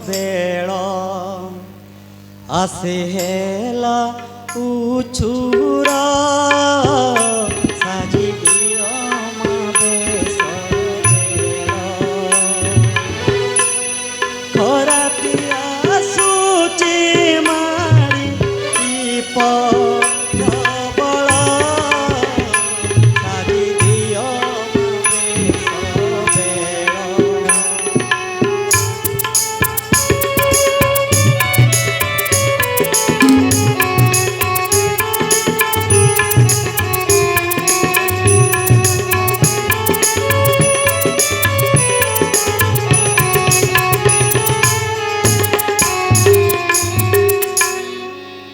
Bell आसे हेला उछुरा साजी दियो बेस खरा पिया सुची मारी प्रबल साजी दियो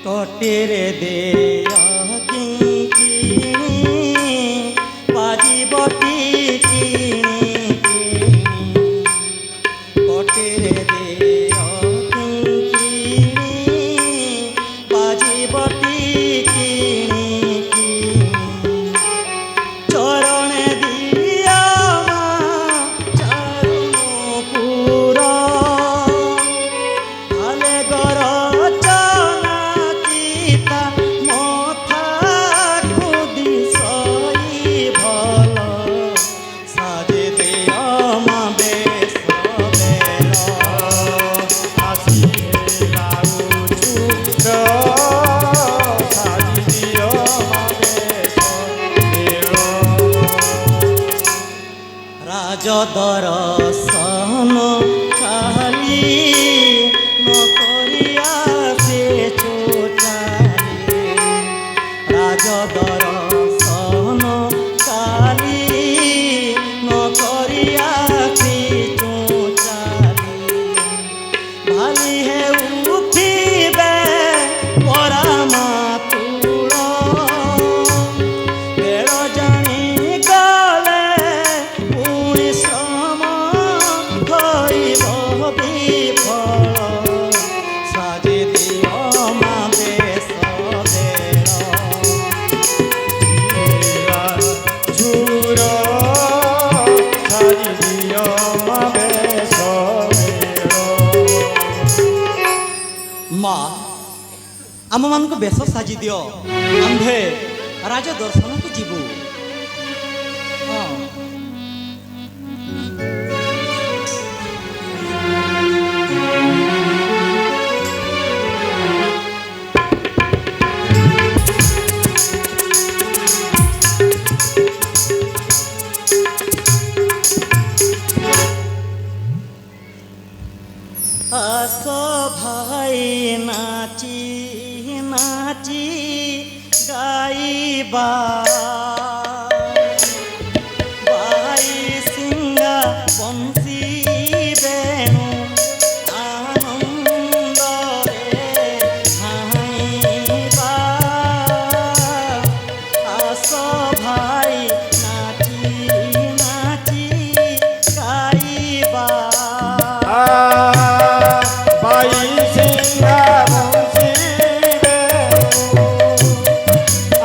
कटेरे देया किंकिणी बाजी बटी किणी कटेरे देया किंकिणी बाजी बटी किणी चरण दिया चारुण पुरा आले गर दर्शन खाली न करिया से चोचाली राज दर्शन खाली न करिया से चोचाली भाली है उठिबे परामा तुल बेड़ जानी गले पुणी श्रम भइब विफल साजी दियो मा बेस बेल झूर साजी दियो मा बेस बेल माँ आम मान बेस साजी दियो आंभे राज दर्शन को जीवु आस भाई नाची नाची गाइबा बाई सिंगा बंसी बेणु आनंद रे हाइबा आस भाई नाची नाची गाइबा बाई सिंगा बंसी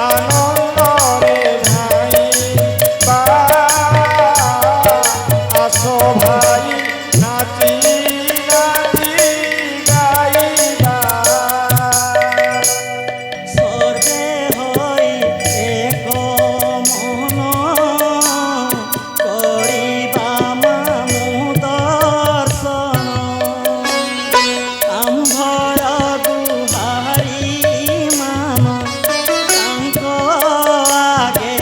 आनंद रे भाई बा आसो भाई नाची नाची गाइबा सर्वे हई एक मन करिबा मामु दर्शन आम्भर दुहारी मान तांक आगे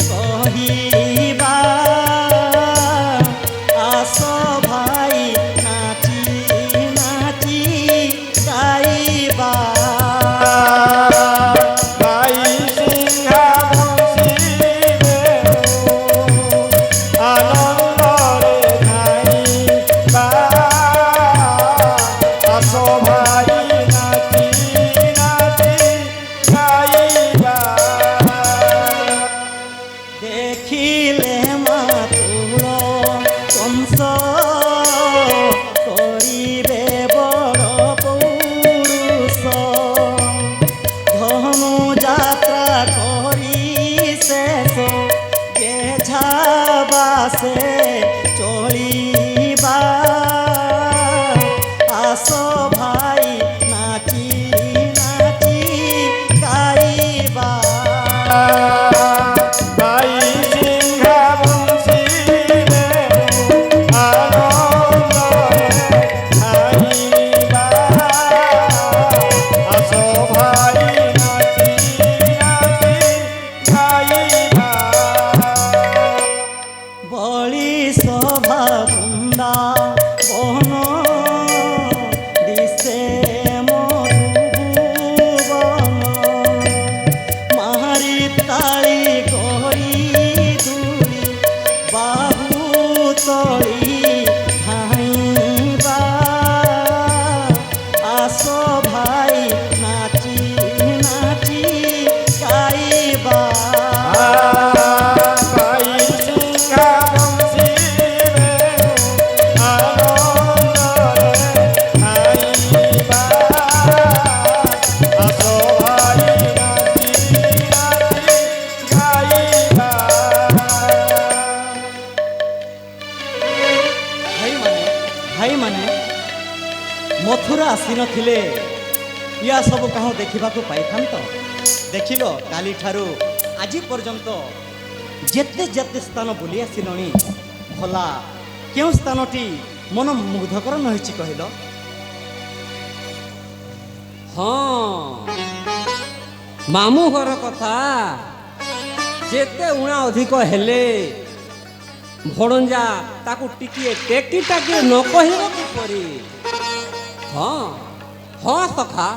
कहिबा आस भाई नाची नाची गाइबा बाई सिंहा बंसी आनंद रे भाई बा आसो भाई नाची नाची गाइबा देखिले मातुल कंस करिबे बड़ पौरुष धनु যাত্রা করি শেষ যেঝা বাসে চলিবা ଆସିନଥିଲେ ୟା ସବୁ କାହିଁ ଦେଖିବାକୁ ପାଇଥାନ୍ତ। ଦେଖିଲ କାଲିଠାରୁ ଆଜି ପର୍ଯ୍ୟନ୍ତ ଯେତେ ଯେତେ ସ୍ଥାନ ବୁଲି ଆସିଲଣି, ଭଲା କେଉଁ ସ୍ଥାନଟି ମନ ମୁଗ୍ଧକର ନ ହେଇଛି କହିଲ? ହଁ, ମାମୁଁ ଘର କଥା ଯେତେ ଉଣା ଅଧିକ ହେଲେ ଭଣଞ୍ଜା ତାକୁ ଟିକିଏ ଟେକି ଟାକି ନ କହିବ କିପରି? ହଁ ହଁ ସଖା,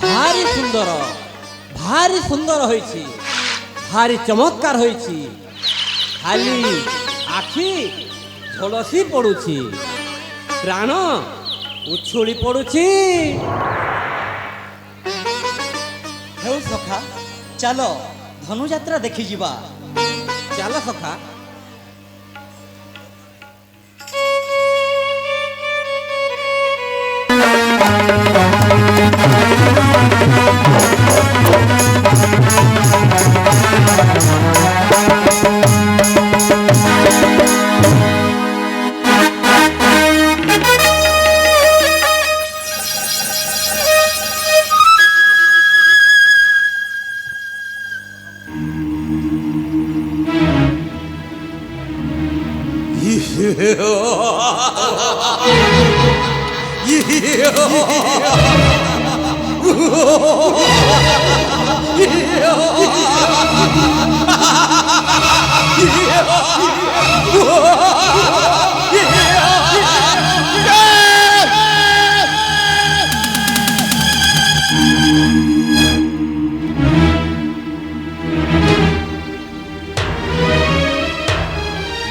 ଭାରି ସୁନ୍ଦର ହୋଇଛି, ଭାରି ଚମତ୍କାର ହୋଇଛି। ଖାଲି ଆଖି ଝଲସି ପଡୁଛି, ପ୍ରାଣ ଉଛୁଳି ପଡୁଛି। ହେଉ ସଖା, ଚାଲ ଧନୁଯାତ୍ରା ଦେଖିଯିବା। ଚାଲ ସଖା।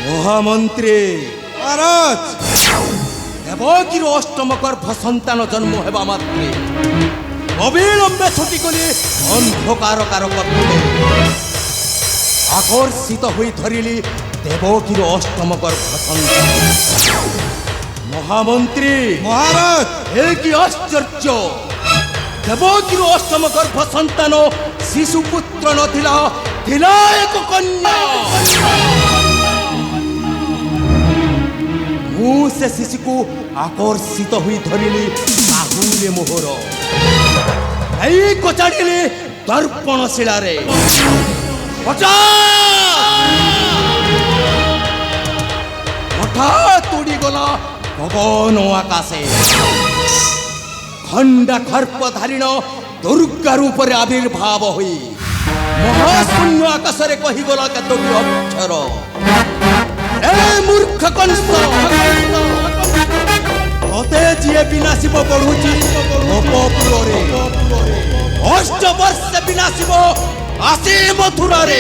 মহামন্ত্রী মহারাজ, দেবকীর অষ্টম গর্ভ সন্তান জন্ম হেবা মাত্রে অবিলম্বে ছুটি গলি অন্ধকার কারকত্বে আকর্ষিত হয়ে ধরিলি দেবকীর অষ্টম গর্ভ সন্তান। মহামন্ত্রী মহারাজ, এ কি আশ্চর্য! দেবকীর অষ্টম গর্ভ সন্তান শিশুপুত্র নথিলা, ଥିଲା ଏକ କନ୍ୟା। ମୁଁ ସେ ଶିଶୁକୁ ଆକର୍ଷିତ ହୋଇ ଧରିଲି ବାହୁରେ ମୋହର, ଏଇ କଚାଡ଼ିଲି ଦର୍ପଣ ଶିଳାରେ। হঠাৎ উড়িগলা গগন আকাশে, খণ্ডা খর্প ধারিণ দুর্গা রূপরে আবির্ভাব হই মহাশূন্য আকাশরে কহিগলা কেতোটি অক্ষর, এ মূর্খ কংস, তোতে যিয়ে বিনাশিব পড়ুছি গোপপুরে, অষ্ট বর্ষে বিনাশিব আসি মথুরারে।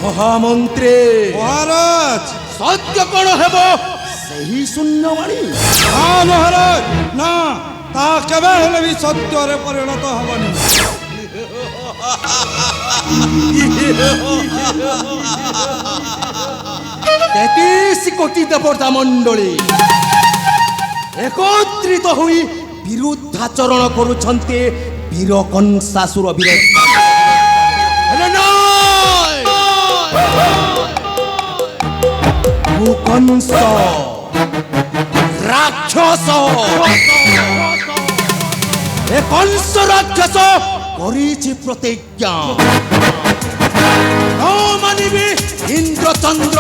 মহামন্ত্রী মহারাজ, সত্য কোণ হেব সেই শূন্যবাণী? না মহারাজ, না, তা কেবে হেলে বি সত্যরে পরিণত হবনি। তেত্রিশ কোটি দেবতা মণ্ডলী একত্রিত হই বিরুদ্ধাচরণ করুছন্তি বীর কংসাসুর বিরোধ। হেলে নয়, কংস রাক্ষস, এ কংস রাক্ষস করিছি প্রতিজ্ঞা, মানিবি ইন্দ্রচন্দ্র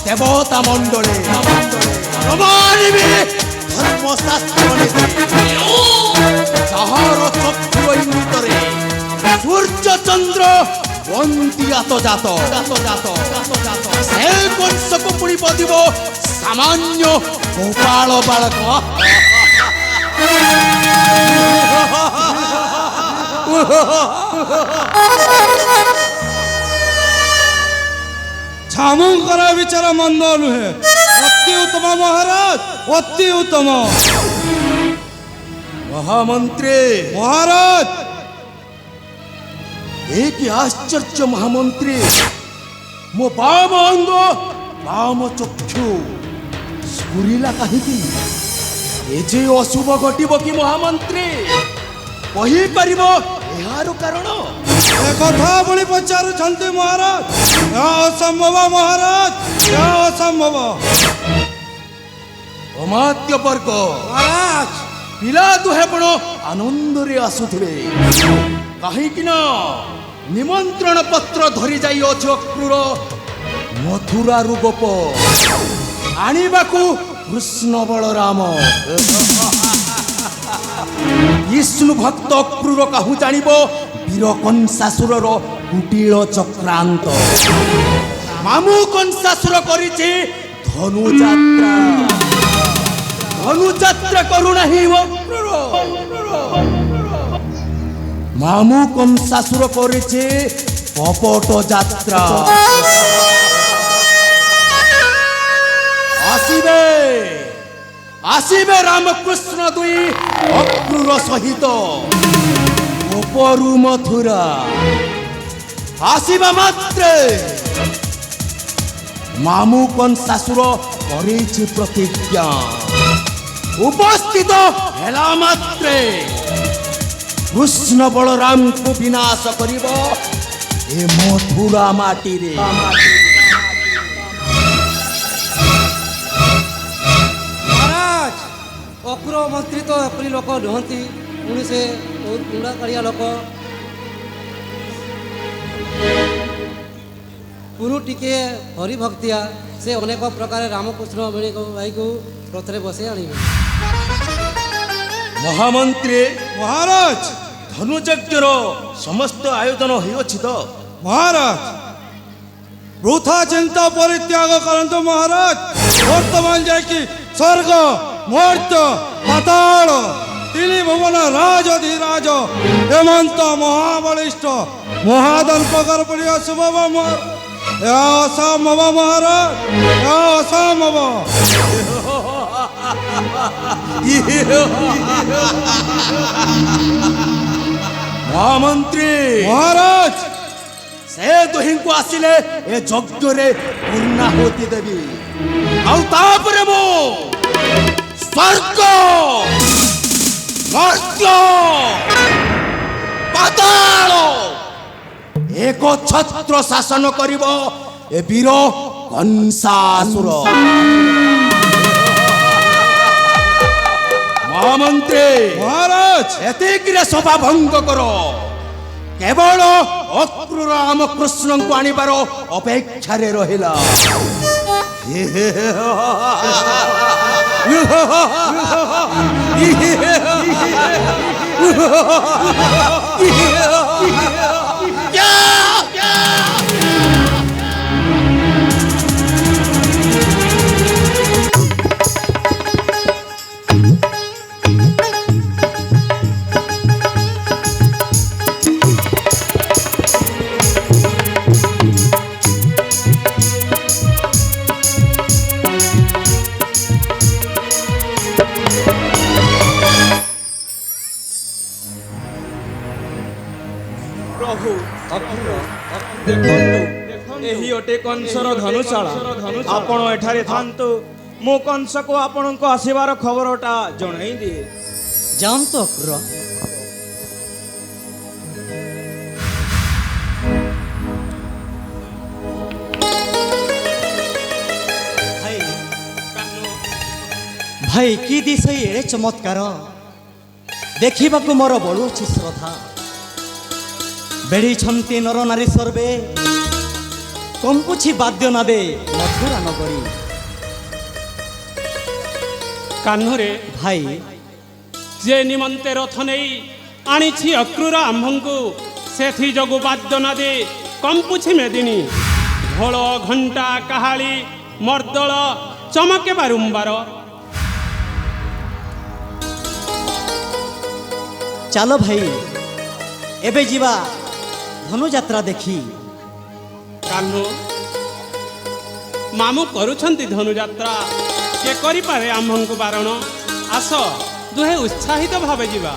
দেবতা মণ্ডলে, মানিবি ধর্মশাস্ত্র নীতি, যাহার চক্ষু ইঙ্গিতরে সূর্য চন্দ্র বন্দি আতজাত, সে কংসକୁ পুଣି ପଦିବ ସାମାନ୍ୟ ଗୋପାଳ ବାଳକ। ଛାମୁଙ୍କର ବିଚାର ମନ୍ଦ ନୁହେଁ, ଅତି ଉତ୍ତମ ମହାରାଜ, ଅତି ଉତ୍ତମ। মহামন্ত্রী মহারাজ, এ কি আশ্চর্য! মহামন্ত্রী, ମୋ ବାମ ଅଙ୍ଗ ବାମ ଚକ୍ଷୁ ସ୍ଫୁରିଲା କାହିଁକି? ଏ ଯେ ଅଶୁଭ ଘଟିବ କି ମହାମନ୍ତ୍ରୀ? କହିପାରିବ ଏହାର କାରଣ ଏ କଥା ପୁଣି ପଚାରୁଛନ୍ତି ମହାରାଜ? ଏହା ଅସମ୍ଭବ ମହାରାଜ, ଏହା ଅସମ୍ଭବ। ଅମାତ୍ୟ ବର୍ଗ ମହାରାଜ ପିଲା ଦୁହେଁ ବଡ଼ ଆନନ୍ଦରେ ଆସୁଥିବେ, କାହିଁକି ନା ନିମନ୍ତ୍ରଣ ପତ୍ର ଧରି ଯାଇଅଛି ଅକ୍ରୂର ମଥୁରାରୁ ଗୋପ ଆଣିବାକୁ କୃଷ୍ଣ ବଳରାମ। ବିଷ୍ଣୁ ଭକ୍ତ ଅକ୍ରୂର କାହୁ ଜାଣିବ ବୀର କଂସାସୁରର କୁଟିଳ ଚକ୍ରାନ୍ତ। ମାମୁ କଂସାସୁର କରିଛି ଧନୁଯାତ୍ରା, ଧନୁଯାତ୍ରା କରୁନାହିଁ ଅକ୍ରୂର। ମାମୁ କଂସାସୁର କରିଛି କପଟ ଯାତ୍ରା। ଆସିବେ ଆସିବେ ରାମକୃଷ୍ଣ ଦୁଇ ଅକ୍ରୂର ସହିତ ଗୋପରୁ ମଥୁରା। ଆସିବା ମାତ୍ରେ ମାମୁ କଂସାସୁର କରିଛି ପ୍ରତିଜ୍ଞା, ଉପସ୍ଥିତ ହେଲା ମାତ୍ରେ କୃଷ୍ଣ ବଳରାମଙ୍କୁ ବିନାଶ କରିବ ଏ ମଥୁରା ମାଟିରେ। ମହାରାଜ ଅକ୍ରୁର ମନ୍ତ୍ରୀ ତ ଏପରି ଲୋକ ନୁହନ୍ତି, ପୁଣି ସେ ବହୁତ ଗୁଣ୍ଡା କାଳିଆ ଲୋକ। ପୁରୁ ଟିକେ ହରିଭକ୍ତିଆ, ସେ ଅନେକ ପ୍ରକାର ରାମକୃଷ୍ଣ ଭାଇକୁ ରଥରେ ବସେଇ ଆଣିବେ। ମହାମନ୍ତ୍ରୀ ମହାରାଜ ଧନୁଯଜ୍ଞର ସମସ୍ତ ଆୟୋଜନ ହୋଇଅଛି ତ? ମହାରାଜ ବୃଥା ଚିନ୍ତା ପରିତ୍ୟାଗ କରନ୍ତୁ ମହାରାଜ। ବର୍ତ୍ତମାନ ଯାଇକି ସ୍ୱର୍ଗ ମର୍ତ୍ତ୍ୟ ପାତାଳ ତିନି ଭୁବନ ରାଜଧିରାଜ ହେମନ୍ତ ମହାବଳିଷ୍ଠ ମହାଦର୍ପକର ପରି ଅଶୁଭ ଏହା ଅସମ୍ଭବ ମହାରାଜ, ଏହା ଅସମ୍ଭବ। ମହାମନ୍ତ୍ରୀ ମହାରାଜ ସେ ଦୁହିଁଙ୍କୁ ଆସିଲେ ଏ ଯଜ୍ଞରେ ପୂର୍ଣ୍ଣାହୁତି ଦେବି, ଆଉ ତାପରେ ମୁଁ ସ୍ୱର୍ଗ ମର୍ତ୍ତ୍ୟ ପାତାଳ ଏକ ଛତ୍ର ଶାସନ କରିବ ଏ ବୀର କଂସାସୁର। ମହାମନ୍ତ୍ରୀ ମହାରାଜ ଏତିକିରେ ସଭା ଭଙ୍ଗ କର, କେବଳ ଅକ୍ରୂର ରାମକୃଷ୍ଣଙ୍କୁ ଆଣିବାର ଅପେକ୍ଷାରେ ରହିଲା। ପ୍ରଭୁ ଦେଖନ୍ତୁ, ଏହି ଅଟେ କଂସର ଧନୁଶାଳା। ଆପଣ ଏଠାରେ ଥାନ୍ତୁ, ମୁଁ କଂସକୁ ଆପଣଙ୍କ ଆସିବାର ଖବରଟା ଜଣାଇ ଦିଏ। ଯାଆନ୍ତୁ ଅକ୍ରୂର। ଭାଇ ଭାଇ କି ଦିଶ ଏଡ଼େ ଚମତ୍କାର, ଦେଖିବାକୁ ମୋର ବଳୁଅଛି ଶ୍ରଦ୍ଧା। ବେଢ଼ିଛନ୍ତି ନର ନାରୀ ସର୍ବେ, କମ୍ପୁଛି ବାଦ୍ୟ ନାଦେ ମଥୁରା ନଗରୀ। କାହ୍ନୁରେ ଭାଇ ଯେ ନିମନ୍ତେ ରଥ ନେଇ ଆଣିଛି ଅକ୍ରୂର ଆମ୍ଭଙ୍କୁ, ସେଥି ଯୋଗୁ ବାଦ୍ୟ ନାଦେ କମ୍ପୁଛି ମେଦିନୀ। ଢୋଳ ଘଣ୍ଟା କାହାଳି ମର୍ଦ୍ଦଳ ଚମକେ ବାରମ୍ବାର। ଚାଲ ଭାଇ ଏବେ ଯିବା ଧନୁଯାତ୍ରା ଦେଖି। କାହ୍ନୁ ମାମୁଁ କରୁଛନ୍ତି ଧନୁଯାତ୍ରା, କେ କରିପାରେ ଆମ୍ଭଙ୍କୁ ବାରଣ? ଆସ ଦୁହେଁ ଉତ୍ସାହିତ ଭାବେ ଯିବା।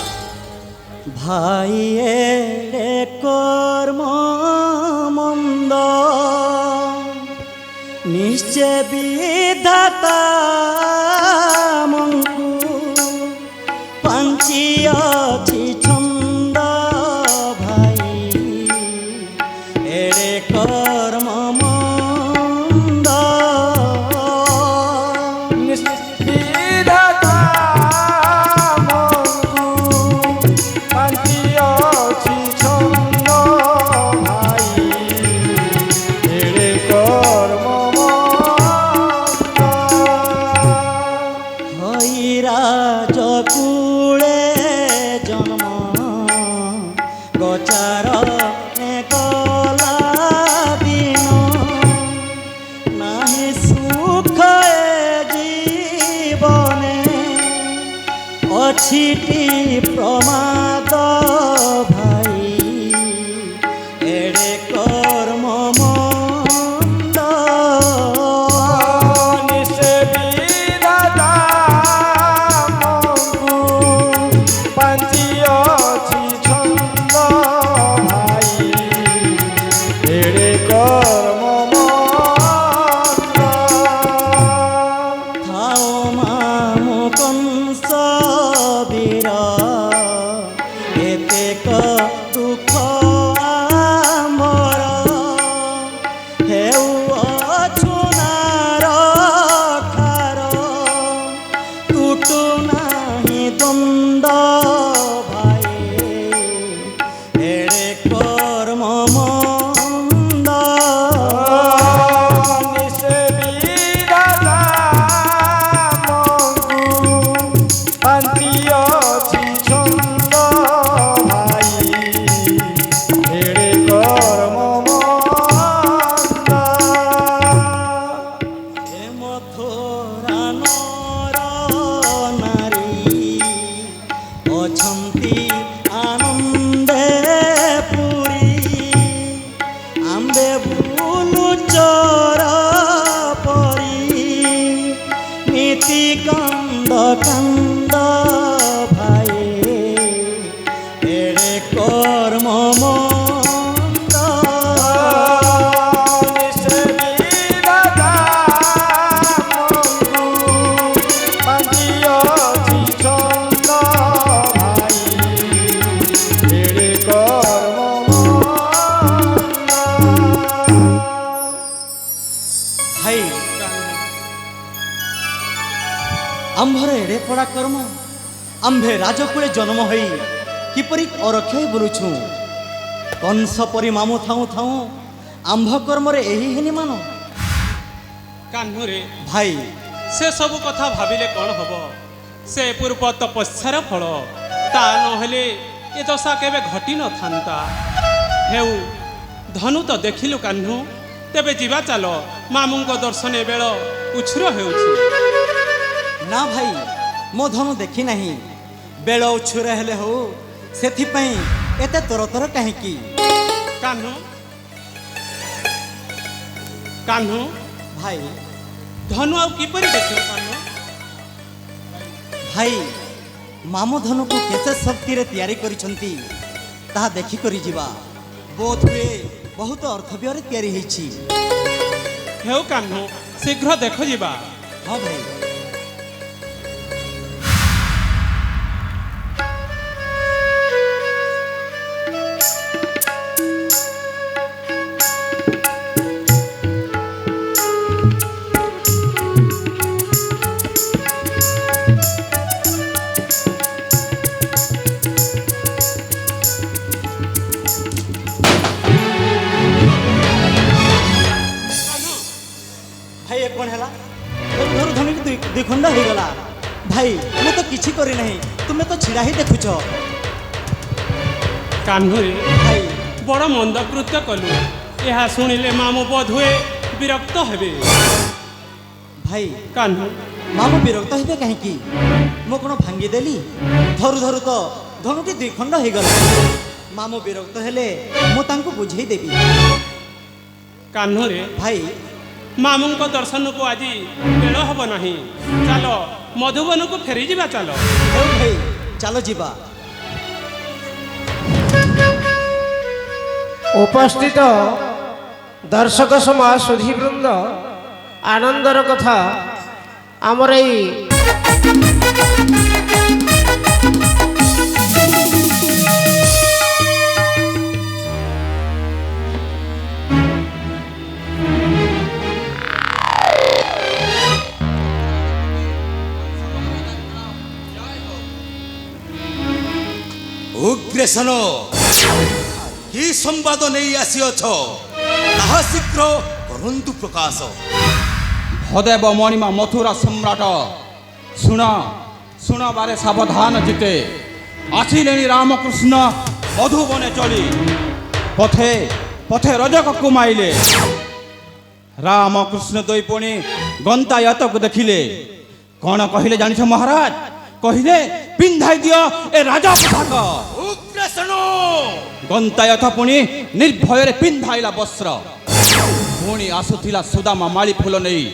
ଭାଇ ଏଡ଼େ କର୍ମ ମନ୍ଦ ନିଶ୍ଚୟ ବିଧାତା ମଙ୍କୁ ପାଞ୍ଚି ଅଛି ଛନ୍ଦ রাজকুলে জন্ম গোচার কলা দিন নাহি সুখ এ জীবনে অছিটি প্রমাদ ভাই এড়ে কর্ম মন্দ থাও মামু কংস বীর এতেক দুঃখ আমার হেউ অছুনার খার টুটু নাহি দ্বন্দ্ব ভাই এড়ে কর্ম মন্দ হে মথুরা নর নারী অছন্তি আনন্দে পুরী আম্বে বুলু চর পরি নীতি কান্দ কান্দ ভাই এড়ে কর্ম মন্দ ভাই আম্ভর এড়ে পড়া কর্ম আম্ভে রাজকুলে জন্ম হই কিপরি অরক্ষে বুলুছু কংস পরি মামু থাউ থাউ আম্ভ কর্মরে ଏହି হিনি মান କାହ୍ନୁରେ ভাই ସେ ସବୁ କଥା ଭାବିଲେ କ'ଣ ହବ ସେ ପୂର୍ବ ତପସ୍ୟାର ଫଳ ତା ନହେଲେ ଏ ଦଶା କେବେ ଘଟି ନଥାନ୍ତା ହେଉ ଧନୁ ତ ଦେଖିଲୁ କାହ୍ନୁ ତେବେ ଯିବା ଚାଲ ମାମୁଙ୍କ ଦର୍ଶନ ବେଳ ଉଛୁର ହେଉଛି না ভাই ମୋ ଧନୁ ଦେଖି ନାହିଁ ବେଳ ଉଛୁର ହେଲେ ହଉ ସେଥିପାଇଁ ଏତେ ତରତର କାହିଁକି କାହ୍ନୁ କାହ୍ନୁ ଭାଇ ଧନୁ ଆଉ କିପରି ଦେଖିଲୁ କାହ୍ନୁ ଭାଇ ମାମୁ ଧନୁକୁ କେତେ ଶକ୍ତିରେ ତିଆରି କରିଛନ୍ତି ତାହା ଦେଖିକରି ଯିବା ବୋଧ ହୁଏ ବହୁତ ଅର୍ଥବ୍ୟୟରେ ତିଆରି ହେଇଛି ହେଉ କାହ୍ନୁ ଶୀଘ୍ର ଦେଖ ଯିବା ହଁ ଭାଇ ଭାଇ ଏ କ'ଣ ହେଲା ଧରୁ ଧନିକି ଦୁଇ ଖଣ୍ଡ ହେଇଗଲା ଭାଇ ମୁଁ ତ କିଛି କରିନାହିଁ ତୁମେ ତ ଛିଡ଼ା ହିଁ ଦେଖୁଛ କାହ୍ନୁରେ ଭାଇ ବଡ଼ ମନ୍ଦ କୃତ୍ୟ କଲୁ ଏହା ଶୁଣିଲେ ମାମୁଁ ବୋଧହୁଏ ବିରକ୍ତ ହେବେ ଭାଇ କାହ୍ନୁ ମାମୁଁ ବିରକ୍ତ ହେବେ କାହିଁକି ମୁଁ କ'ଣ ଭାଙ୍ଗିଦେଲି ଧରୁ ଧରୁ ତ ଧନୁଟି ଦୁଇ ଖଣ୍ଡ ହେଇଗଲା ମାମୁଁ ବିରକ୍ତ ହେଲେ ମୁଁ ତାଙ୍କୁ ବୁଝେଇ ଦେବି କାହ୍ନୁରେ ଭାଇ ମାମୁଙ୍କ ଦର୍ଶନକୁ ଆଜି ବେଳ ହେବ ନାହିଁ ଚାଲ ମଧୁବନକୁ ଫେରିଯିବା ଚାଲ ହେଉ ଭାଇ ଚାଲ ଯିବା ଉପସ୍ଥିତ ଦର୍ଶକ ସମାଜ ସୁଧୀବୃନ୍ଦ ଆନନ୍ଦର କଥା ଆମର ଏଇ ଉଗ୍ରେସନ କି ସମ୍ବାଦ ନେଇ ଆସିଅଛ ତାହା ଶୀଘ୍ର କରନ୍ତୁ ପ୍ରକାଶ। ଭଦେବ ମଣିମା ମଥୁରା ସମ୍ରାଟ ଶୁଣ ଶୁଣବାରେ ସାବଧାନ ଜିତେ। ଆସିଲେଣି ରାମକୃଷ୍ଣ ମଧୁବନେ ଚଳି, ପଥେ ପଥେ ରଜକକୁ ମାଇଲେ। ରାମକୃଷ୍ଣ ଦୁଇ ପୁଣି ଗନ୍ତାୟତକୁ ଦେଖିଲେ। କ'ଣ କହିଲେ ଜାଣିଛ ମହାରାଜ? କହିଲେ ପିନ୍ଧାଇ ଦିଅ ଏ ରାଜା ପୋଷାକ। ଉଗ୍ରସେନ ଗନ୍ତାୟତ ପୁଣି ନିର୍ଭୟରେ ପିନ୍ଧାଇଲା ବସ୍ତ୍ର। ପୁଣି ଆସୁଥିଲା ସୁଦାମା ମାଳି ଫୁଲ ନେଇ,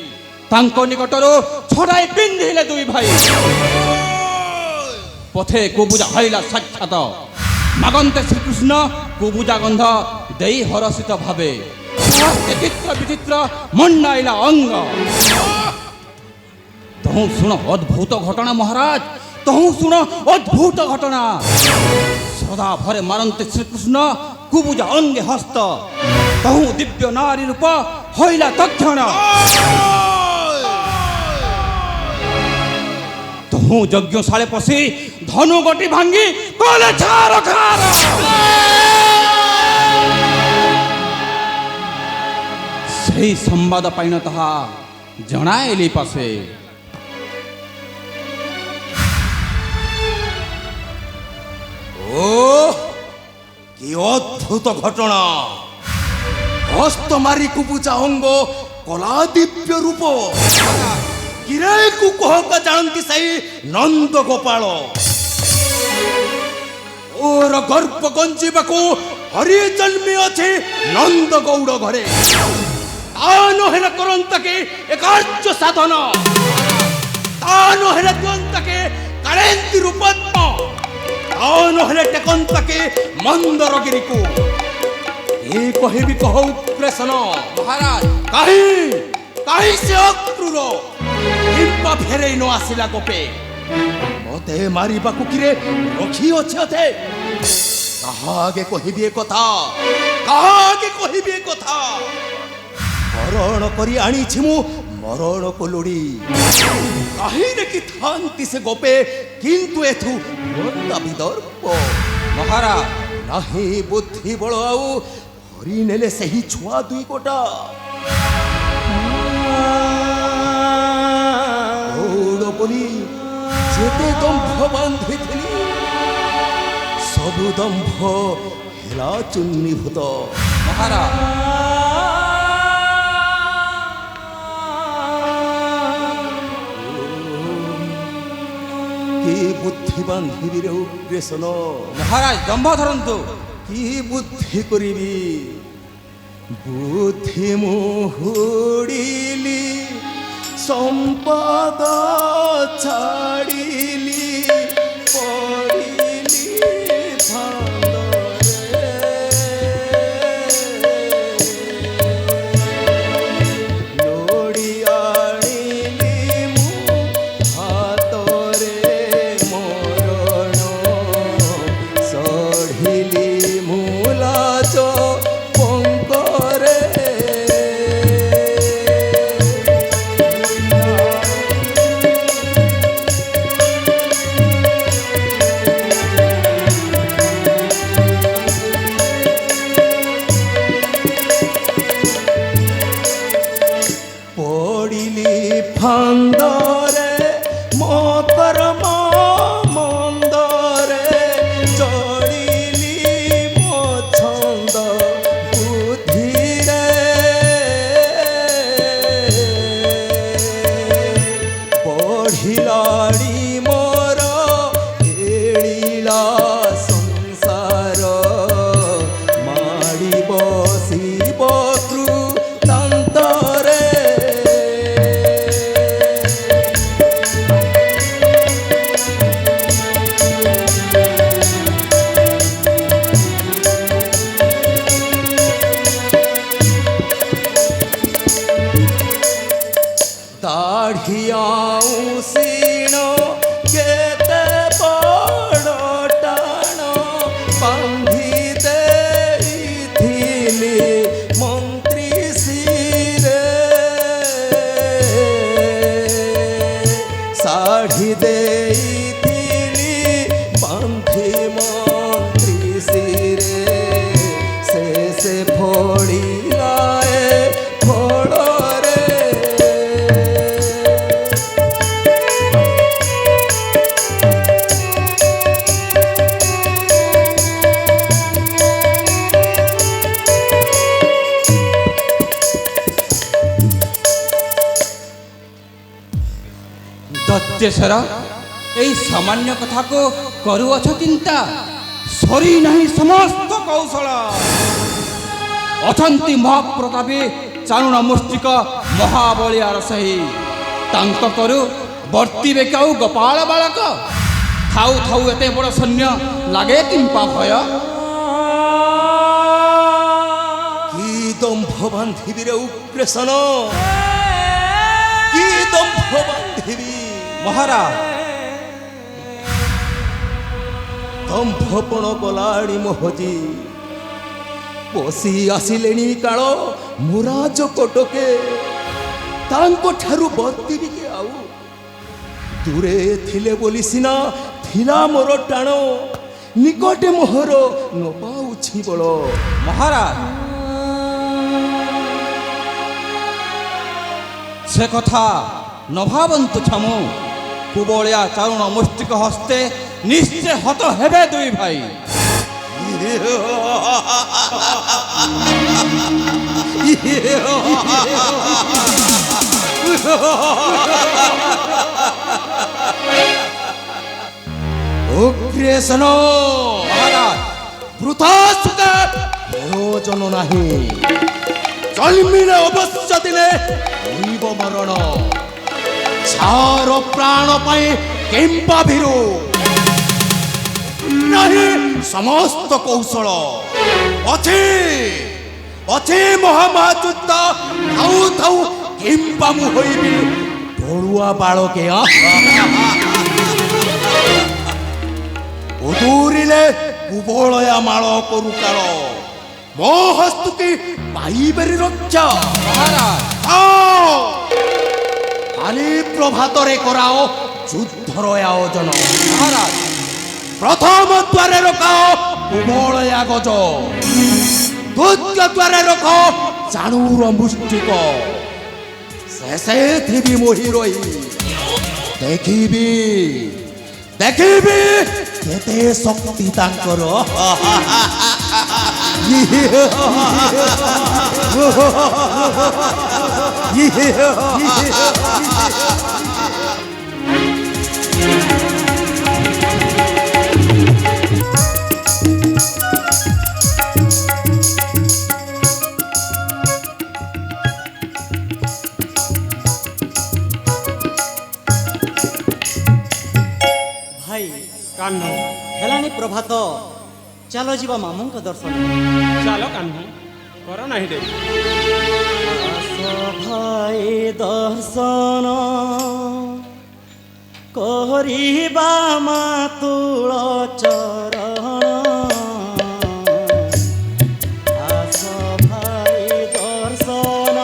ତାଙ୍କ ନିକଟରୁ ଛଡ଼ାଇ ପିନ୍ଧିଲେ ଦୁଇ ଭାଇ। ପଥେ କୁବୁଜା ହଇଲା ସାକ୍ଷାତ, ମାଗନ୍ତେ ଶ୍ରୀକୃଷ୍ଣ କୁବୁଜା ଗନ୍ଧ ଦେଇ ହରଷିତ ଭାବେ। ସମସ୍ତେ ଚିତ୍ର ବିଚିତ୍ର ମଣ୍ଡାଇଲା ଅଙ୍ଗ। ତହୁଁ ଶୁଣ ଅଦ୍ଭୁତ ଘଟଣା ମହାରାଜ, ତହୁଁ ଶୁଣ ଅଦ୍ଭୁତ ଘଟଣା। ସଦା ଭରେ ମାରନ୍ତେ ଶ୍ରୀକୃଷ୍ଣ କୁବୁଜା ଅଙ୍ଗେ ହସ୍ତ, ତହୁଁ ଦିବ୍ୟ ନାରୀ ରୂପ ହଇଲା ତକ୍ଷଣ। ତହୁଁ ଯଜ୍ଞଶାଳେ ପଶି ଧନୁ ଗୋଟି ଭାଙ୍ଗି କଲେ ଛାର ଖାର। ସେହି ସମ୍ବାଦ ପାଇନ ତାହା ଜଣାଇଲି ପାଶେ। ଓ কি অদ্ভুত ঘটনা! হস্ত মারি কুপুচা অঙ্গ কলা দিব্য রূপ। কিরে কুকুহকা জানতি সেই নন্দ গোপাল। ওর গর্ব গঞ্জিবাকু হরি জন্মি আছে নন্দ গৌড় ঘরে। তা নহলে করন্তকে একার্য সাধন, তা নহলে দিয়ন্তকে কারেন্তি রূপত্ম, তা নহলে টেকন্তকে মন্দরগিরিকু। এ কহিবি কহ উগ্রেসন মহারাজ কাহি কাহি সে অক্রূর কিম্বা ফেরেই ন আসিলা গোপে। মতে মারিবাকু কিরে রখি অছে অতে। কাহাগে কহিবি এ কথা, কাহাগে কহিবি এ কথা। মরণ করি আনিছি মু মরণ কোলুড়ি। কাহিরে কি থান্তি সে গোপে, কিন্তু এথু মন্দা বিদর্প। মহারাজ নাহি বুদ্ধি বল আউ হরি নেলে সেই ছুয়া দুই গোটা। গৌড় বলি যেতে দম্ভ বান্ধিଥିଲି, সবু দম্ভ হেলা চুন্নিভূত। মহারাজ কি বুদ্ধি বান্ধিবি রে উগ্রেসন। মহারাজ দম্ভ ধরন্তু। কি বুদ্ধি করিবি? বুদ্ধি মুহুড়িলি সম্পদ ছাড়িলি, পড়িলি ফাঁদরে। লোড়ি আনিলি মু হাতরে মরণ, সঢ়িলি মূলাচ পঙ্করে। ଅଷ୍ଟେଶ୍ୱର এই ସାମାନ୍ୟ କଥାକୁ କରୁଅଛ ଚିନ୍ତା ସରି ନାହିଁ ସମସ୍ତ କୌଶଳ ଅଛନ୍ତି ମହାପ୍ରତାପୀ ଚାରୁଣ ମୁଷ୍ଟିକ ମହାବଳିଆର ସେହି ତାଙ୍କ କରୁ ବର୍ତ୍ତିବେ କେଉ ଗୋପାଳ ବାଳକ ଥାଉ ଥାଉ ଏତେ ବଡ଼ ସୈନ୍ୟ ଲାଗେ କିମ୍ପା ଭୟ কি দম্ভ বান্ধিবি রে উগ্রেসন কি দম্ভ বান্ধিবি মহারাজ দম্ভপণ কলাড়ি মোহজি বসি আসিলেনি কাଳ মুরাজ কোটকে তাঙ্ক ঠারু বর্তিবি কে আউ দূরে থিলে বলি সিনা থিলা মোর টাণ নিকটে মোহর নপাউছি বল মহারাজ সে কথা নভাবন্তু ছামু কুবଳିଆ ଚାରୁଣ ମୁଷ୍ଟିକ ହସ୍ତେ ନିଶ୍ଚୟ ହତ ହେବେ ଦୁଇ ଭାଇ অগ্রেসন মহারাজ বৃথা সুখে প্রয়োজন নাহি জন্মিলে অবশ্য দিনে হইব মরণ ছার প্রাণ পাই কেম্পা ভীরু নাহি সমস্ত কৌশল অছে অছে মহামহাযুদ্ধ থাউ থাউ কেম্পা মু হইবি ঢোড়ুয়া বালকে উদূরিলে কুবলয়া মাଳ করু কাଳ ମୋ ହସ୍ତୁକି ପାଇବାରି ରକ୍ଷା মহারাজ କାଲି ପ୍ରଭାତରେ କରାଅ ଯୁଦ୍ଧର ଆୟୋଜନ মহারাজ ପ୍ରଥମ ଦ୍ୱାରେ ରଖାଅ କୁବଳୟା ଗଜ ଦ୍ୱିତୀୟ ଦ୍ୱାରେ ରଖ ଚାଣୁର ମୁଷ୍ଟିକ ଶେଷେ ଥିବି ମୋହି ରହି ଦେଖିବି ଦେଖିବି କେତେ ଶକ୍ତି ତାଙ୍କର ଭାଇ କାହ୍ନୁ ହେଲାଣି ପ୍ରଭାତ ଚାଲ ଯିବା ମାମୁଙ୍କ ଦର୍ଶନ ଚାଲ କାହ୍ନୁ କର ନାହିଁ ଡେରି ଆସ ଭାଇ ଦର୍ଶନ କରିବା ମାତୁଳ ଚରଣ ଆସ ଭାଇ ଦର୍ଶନ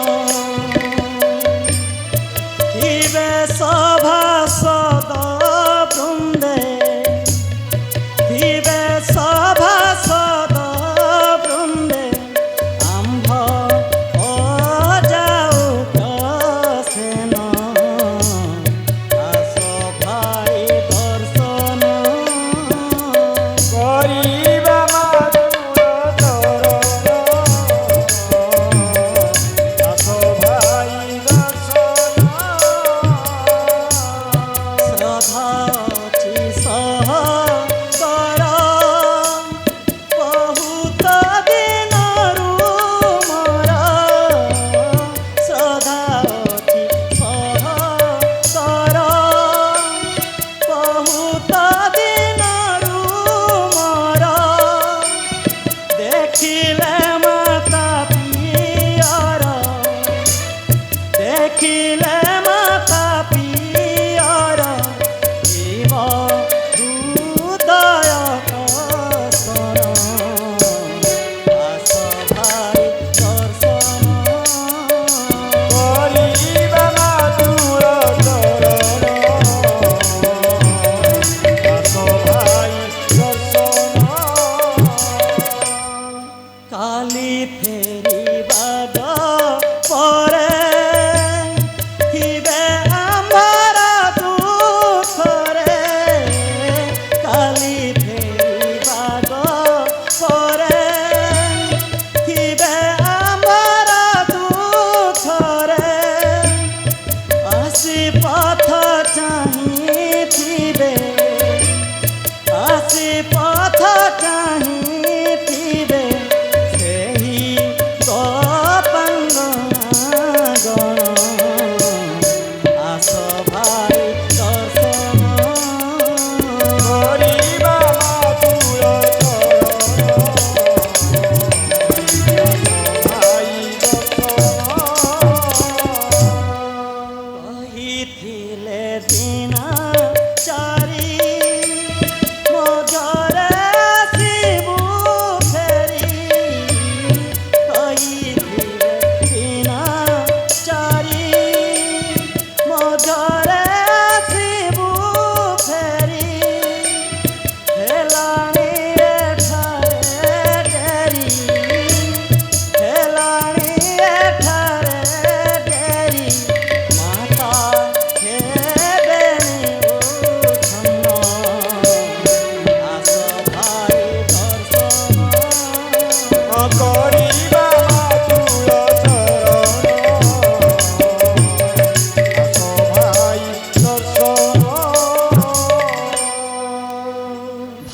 ଥିବେ ସଭାସଦ ବୃନ୍ଦେ ଥିବେ ସଭାସଦ ବୃନ୍ଦେ ଆମ୍ଭ ଅଯାଉଗ୍ରସେନ ଆସ ଭାଇ ଦର୍ଶନ କରିବା ମାତୁଳ ଚରଣ ଆସ ଭାଇ ଦର୍ଶନ ଶ୍ରଦ୍ଧା ଅଛି ସହକର ବହୁତ ଦିନରୁ ମୋର ଶ୍ରଦ୍ଧା ଅଛି ସହକର ବହୁତ ଦିନରୁ ମୋର ଦେଖିଲେ ମାତା ପିଅର ଦେଖିଲେ ମାତା ପିଅର ଜୀବ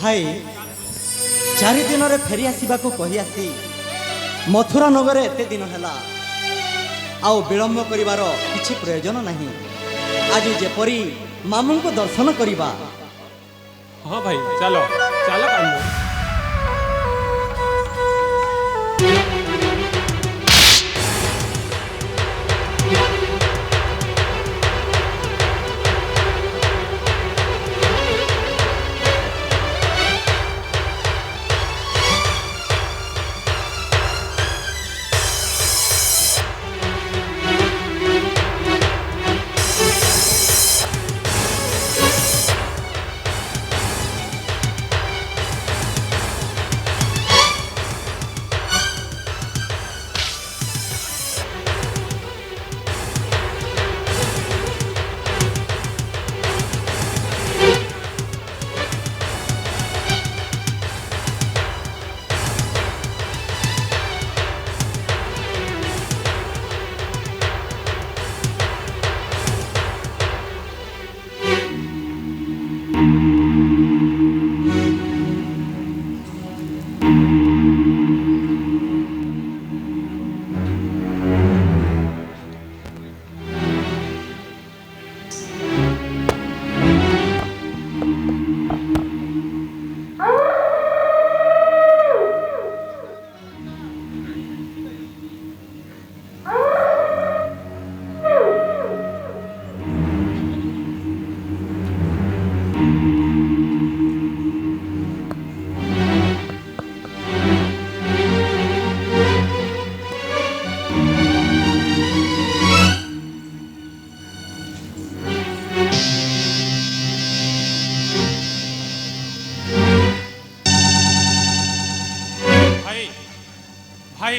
ଭାଇ 4 ଦିନରେ ଫେରି ଆସିବାକୁ କହି ଆସି ମଥୁରା ନଗରରେ ଏତେ ଦିନ ହେଲା ଆଉ ବିଳମ୍ବ କରିବାର କିଛି ପ୍ରୟୋଜନ ନାହିଁ। ଆଜି ଯେପରି ମାମୁଙ୍କୁ ଦର୍ଶନ କରିବା। ହଁ ଭାଇ ଚାଲ ଚାଲ କାମ। ଭାଇ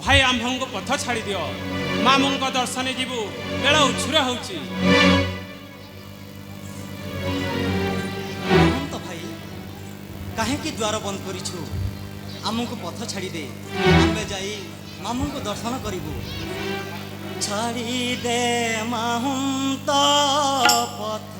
ଭାଇ ଆମ୍ଭଙ୍କୁ ପଥ ଛାଡ଼ି ଦିଅ। ମାମୁଙ୍କ ଦର୍ଶନେ ଯିବୁ, ବେଳ ଉଛୁର ହେଉଛି। ତ ଭାଇ କାହିଁକି ଦ୍ୱାର ବନ୍ଦ କରିଛୁ? ଆମକୁ ପଥ ଛାଡ଼ି ଦେ, ଆମେ ଯାଇ ମାମୁଙ୍କୁ ଦର୍ଶନ କରିବୁ। ଛାଡ଼ି ଦେ ମାହୁନ୍ତ ପଥ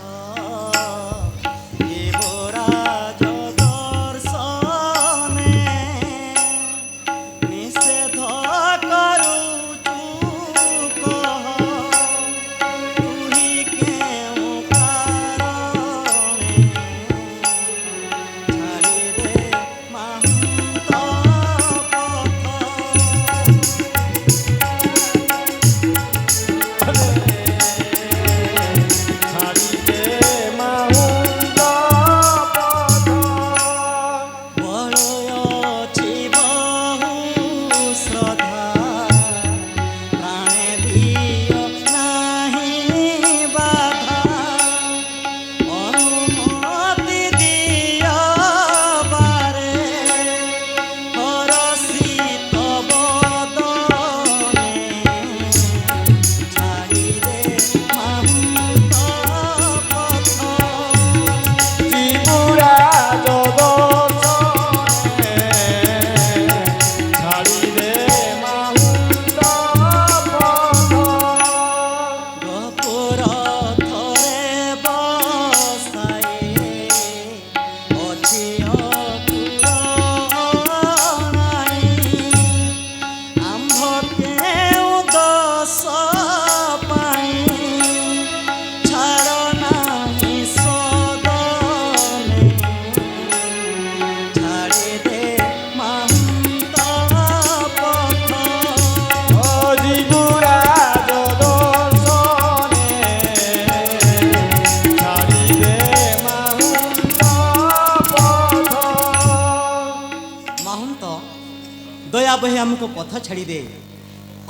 ଦୟା ବହି ଆମକୁ ପଥ ଛାଡ଼ି ଦେ।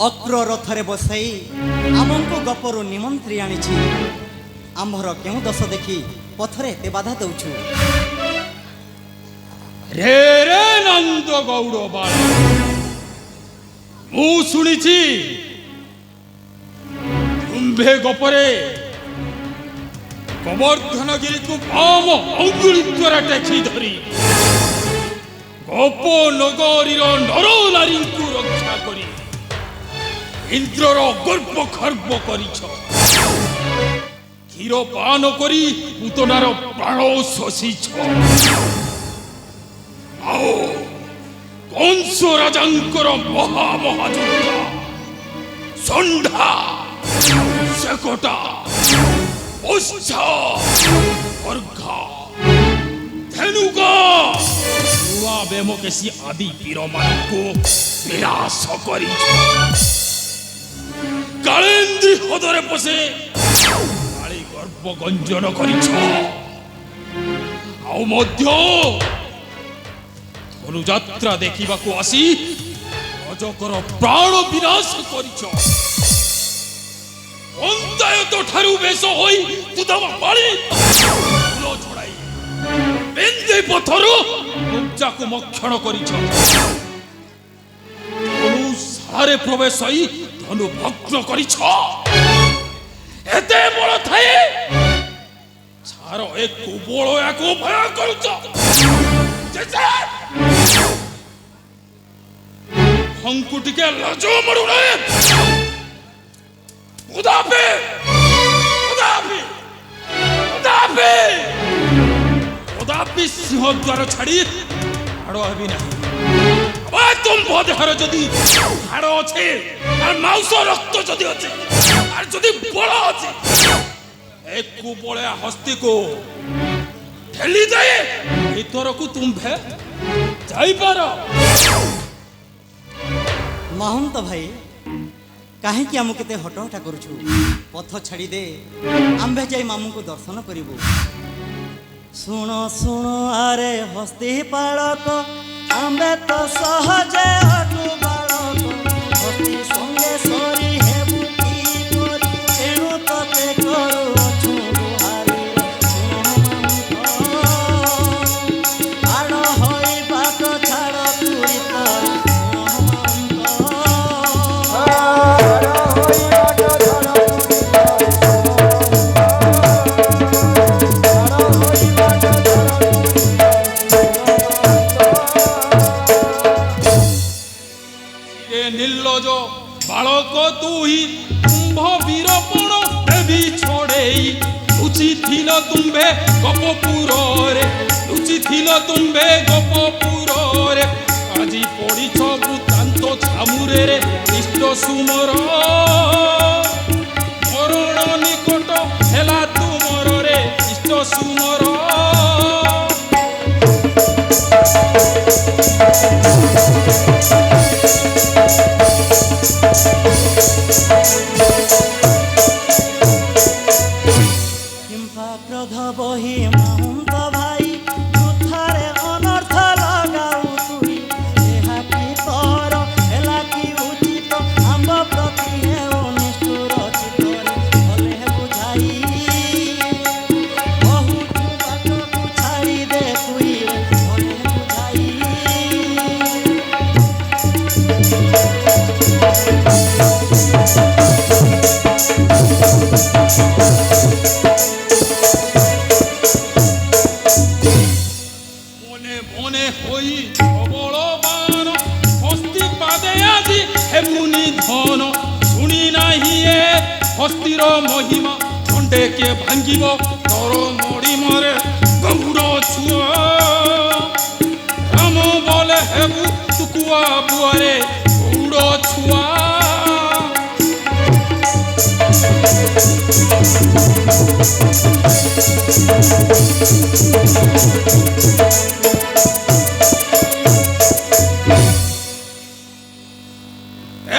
ଅକ୍ର ରଥରେ ବସାଇ ଆମକୁ ଗପରୁ ନିମନ୍ତ୍ରୀ ଆଣିଛି। ଆମ୍ଭର କେଉଁ ଦୋଷ ଦେଖି ପଥରେ ଏତେ ବାଧା ଦେଉଛୁ? ରେ ରେ ନନ୍ଦ ଗୌଡ଼ ବାଳ, ମୁଁ ଶୁଣିଛି ତୁମ୍ଭେ ଗପରେ ଗୋବର୍ଦ୍ଧନଗିରିକୁ ବାମ ଅଙ୍ଗୁଳି ଦ୍ୱାରା ଟେକି ଧରି ଗୋପ ନଗରୀର ନର ନାରୀଙ୍କୁ ରକ୍ଷା କରି ଇନ୍ଦ୍ରର ଗର୍ବ ଖର୍ବ କରିଛ। କ୍ଷୀର ପାନ କରି ପୁତନାର ପ୍ରାଣ ଶୋଷିଛ। ଆଉ କଂସ ରାଜାଙ୍କର ମହାମହାଯୋଦ୍ଧା ଷଣ୍ଢା ଶେକଟା ଉତ୍ସା ଅର୍ଘା ଧେନୁକା ନୂଆ ବେମକେଶୀ ଆଦି ବୀରମାନଙ୍କୁ ବିନାଶ କରିଛ। କାଳେନ୍ଦ୍ରୀ ହ୍ରଦରେ ପଶି କାଳି ଗର୍ବ ଗଞ୍ଜନ କରିଛ। ଆଉ ମଧ୍ୟ ଧନୁଯାତ୍ରା ଦେଖିବାକୁ ଆସି ରଜକର ପ୍ରାଣ ବିନାଶ କରିଛ। ପଞ୍ଚାୟତ ଠାରୁ ବେଶ ହୋଇ ତୁତମ ପାଳି ଫୁଲ ଛଡ଼ାଇ ବେନ୍ଦେ ପଥରୁ କବ୍ଜାକୁ ମକ୍ଷଣ କରିଛ। ଧନୁଶାଳାରେ ପ୍ରବେଶ ହୋଇ ଧନୁ ଭଗ୍ନ କରିଛ। ଏତେ ବଳ ଥାଏ ଛାର ଏ କୁବଳୟାକୁ ଭୟ କରୁଛ। ହଙ୍କୁ ଟିକେ ଲାଜ ମାଡୁନାହିଁ। ଉଦାପେ ଉଦାପେ ଉଦାପେ ଉଦାପି ସିଂହ ଦ୍ୱାର ଛାଡ଼ି ହାଡ଼ ହେବି ନାହିଁ। ତୁମ ଦେହର ଯଦି ହାଡ଼ ଅଛି আর মাংস রক্ত যদি আছে আর যদি বড় আছে এ কুবলয়া হস্তিକୁ ঠেলি দেয় ভিতরକୁ তুম্ভে যাইপার। ମହନ୍ତ ଭାଇ କାହିଁକି ଆମକୁ କେତେ ହଟହଟା କରୁଛୁ? ପଥ ଛାଡ଼ିଦେ, ଆମ୍ଭେ ଯାଇ ମାମୁଙ୍କୁ ଦର୍ଶନ କରିବୁ। ଶୁଣ ଶୁଣ ଆରେ ହସ୍ତି ପାଳକ, ଆମ୍ଭେ ତ ସହଜେ ଅଟୁ ବାଳକ। ହସ୍ତି ସଙ୍ଗେ ସରି ହେବୁ କିପରି, ତେଣୁ ତତେ କରୁଅଛୁ ଗୁହାରି। ଆଡ଼ ହୋଇ ବାଟ ଛାଡ଼ ତୁରି ତର। ନିର୍ଲଜ ବାଳକ ତୁହି କୁମ୍ଭ ବୀରପଣ ଦେବୀ ଛଡ଼େଇ ଲୁଚିଥିଲ ତୁମ୍ଭେ ଗୋପପୁରରେ, ଲୁଚିଥିଲ ତୁମ୍ଭେ ଗୋପପୁରରେ। ଆଜି ପଡ଼ିଛ ବୃତ୍ତାନ୍ତ ଛାମୁରେ ଇଷ୍ଟ ସୁମର। ମରଣ ନିକଟ ହେଲା ତୁମରରେ ଇଷ୍ଟ ସୁମର। କିମ୍ବା କ୍ରୋଧ ବହି ମହନ୍ତ ଭାଇ, ବୃଥାରେ ଅନର୍ଥ ଲଗାଉ ତୁଇ। ଏହା କି ତୋର ହେଲା କି ଉଚିତ, ଆମ୍ଭ ପ୍ରତି ହେଉ ନିଷ୍ଠୁର ଚିତ୍ତରେ। ଭଲେ ବୁଝାଇ କହୁଛୁ ବାଟକୁ ଛାଡ଼ି ଦେ ତୁଇ, ଭଲେ ବୁଝାଇ। মনে মনে হই সবলবান, হস্তি পাদে আজি হেমুনি ধন। শুনি নাহি এ হস্তির মহিমা, খণ্ডেকে ভাঙ্গিব তর মরিমরে গৌড় ছুয়া। রাম বলে হেবু টুকুয়া বুয়ারে গৌড় ছুয়া।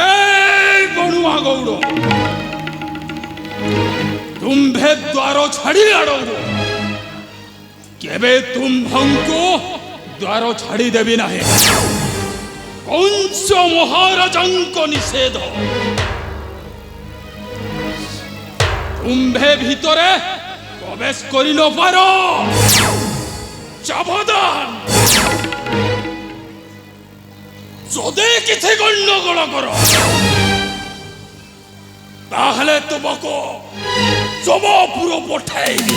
এই গণুয়া গৌড়, তুম্ভে দ্বার ছাড়ি আড়ব। কেবে তুম্ভঙ্কু দ্বার ছাড়ি দেবি নাহে। কংস মহারাজাঙ্ক নিষেধ। তুম্ভে ভিতরে প্রবেশ করি নপার। সাবধান, যদি কিছু গণ্ডগোল কর তাহলে তোমাকে যমপুর পঠাইবি।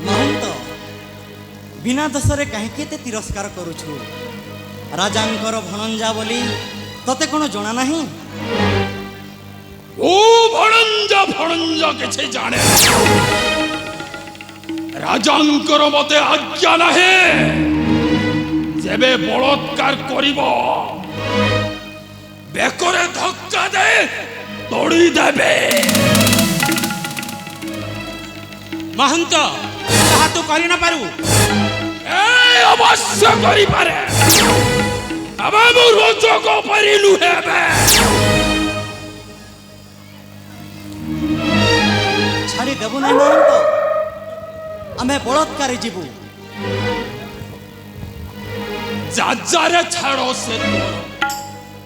ମହନ୍ତ, ବିନା ଦୋଷରେ କାହିଁକି ଏତେ ତିରସ୍କାର କରୁଛୁ? ରାଜାଙ୍କର ଭଣଞ୍ଜା ବୋଲି ତତେ କ'ଣ ଜଣା ନାହିଁ? ଓ ଭଣଞ୍ଜ କିଛି ଜାଣେ ରାଜାଙ୍କର ମତେ ଆଜ୍ଞା ନାହିଁ ଯେବେ ବଳତ୍କାର କରିବ ବେକରେ ଧକ୍କା ଦେ ତୋଡ଼ି ଦେବେ। ମହନ୍ତ ତାହା ତୁ କରି ନ ପାରୁ। ଅବଶ୍ୟ କରିପାରେ ଏବେ ମୁଁ ରୋଚକ ପରି ନୁହେଁ। ଛାଡ଼ି ଦେବୁ ନାହିଁ ମହନ୍ତ, ଆମେ ବଳତ୍କାରୀ ଯିବୁ। ଯାଜାରେ ଛାଡ଼ ସେ ତୋର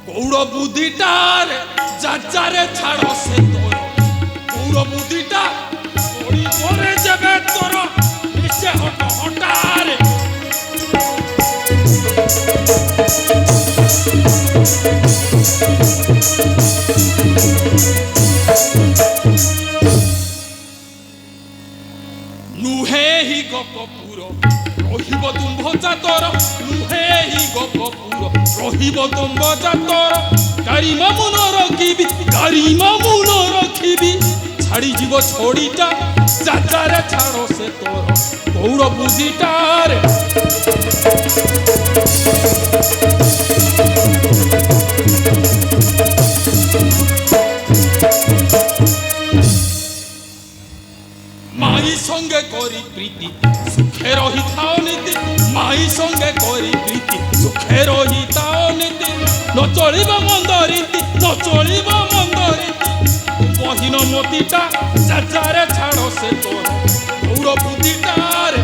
କୌଡ଼ ବୁଦ୍ଧିଟାରେ ଯାଜାରେ ଛାଡ଼ ସେ ତୋର କୌଡ଼ ବୁଦ୍ଧିଟା ପଡ଼ିବରେ ଯେବେ ତୋର ସେ ହଟାରେ নুহে হি গপপুর রহিব তুম্ভ জাতর নুহে হি গপপুর রহিব তুম্ভ জাতর গারিমা মন রখিবি ছাড়ি যাব ছড়িটা যাচারে ছাড়ো সে তোর কৌর বুঝিটারে মাই সঙ্গে করি প্রীতি সুখে রহিথাও নীতি মাই সঙ্গে করি প্রীতি সুখে রহিথাও নীতি নচলিব মন্দ রীতি বহিন মতিটা যাচারে ছাড়ো সে তোর গৌর বুদ্ধিটারে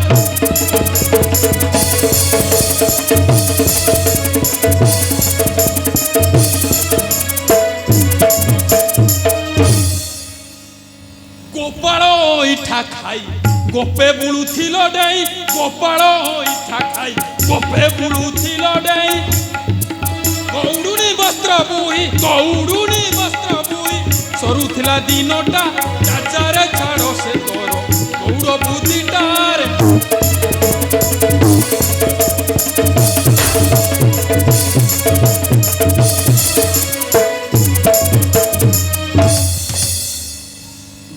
গোপাল ইঠা খাই গোপে বুলুথিল ডেই গোপাল ইঠা খাই গোপে বুলুথিল ডেই গৌড়ুনি বস্ত্র বুই সরুথিলা দিনটা যাচারে ছাড়ো সে তোর গৌর বুদ্ধিটারে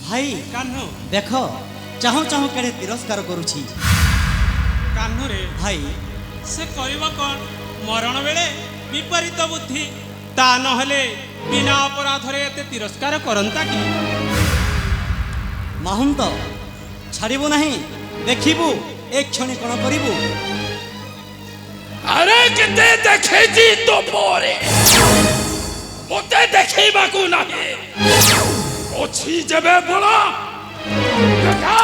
ଭାଇ କାହ୍ନୁ ଦେଖ ଚାହୁଁ ଚାହୁଁ କେଡ଼େ ତିରସ୍କାର କରୁଛି। କାହ୍ନୁରେ ଭାଇ ସେ କରିବ କ'ଣ? ମରଣ ବେଳେ ବିପରୀତ ବୁଦ୍ଧି, ତା ନହେଲେ ବିନା ଅପରାଧରେ ଏତେ ତିରସ୍କାର କରନ୍ତା କି? ମହନ୍ତ ଛାଡ଼ିବୁ ନାହିଁ, ଦେଖିବୁ ଏ କ୍ଷଣି କ'ଣ କରିବୁ। আরে কেতে দেখেছি তো পরে মতে দেখাইবাকু নাহি অছি যেবে বল দেখা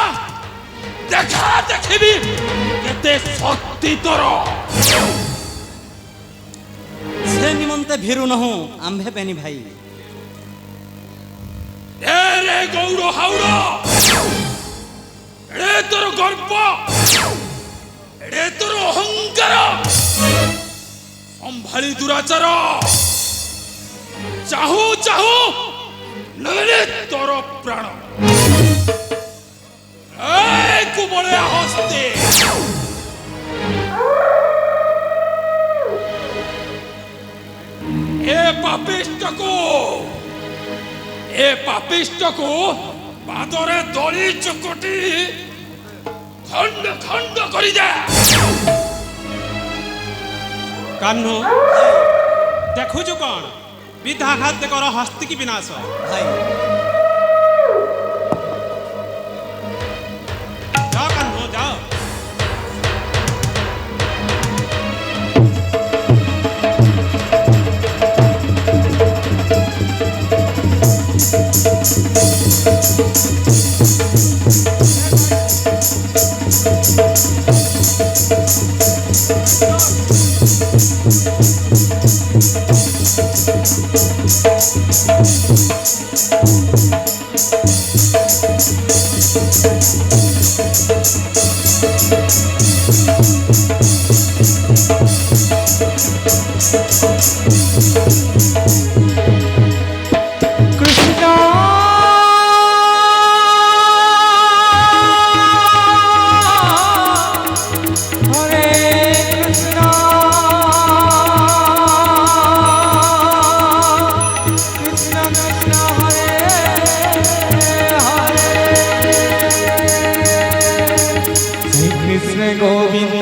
দেখা দেখিবি কেতে শক্তি তোর ସେ ନିମନ୍ତେ ଭୀରୁ ନହୁଁ ଆମ୍ଭେ ବେନି ଭାଇ। এ রে গৌর হাওড় এ তোর গর্ব এ তোর অহংকার সম্ভাଳି দুরাচার চাহু চাহু নইলে তোর প্রাণ এই কুবলে হস্তে এ পাপিষ্টকু পাদরে দড়ি চকটি খণ্ড খণ্ড করি দে। କାହ୍ନୁ ଦେଖୁଛୁ କ'ଣ? ବିଧାଘାତ କର ହସ୍ତି କି ବିନାଶ। ଭାଇ ଯାଅ କାହ୍ନୁ ଯାଅ। Hare Krishna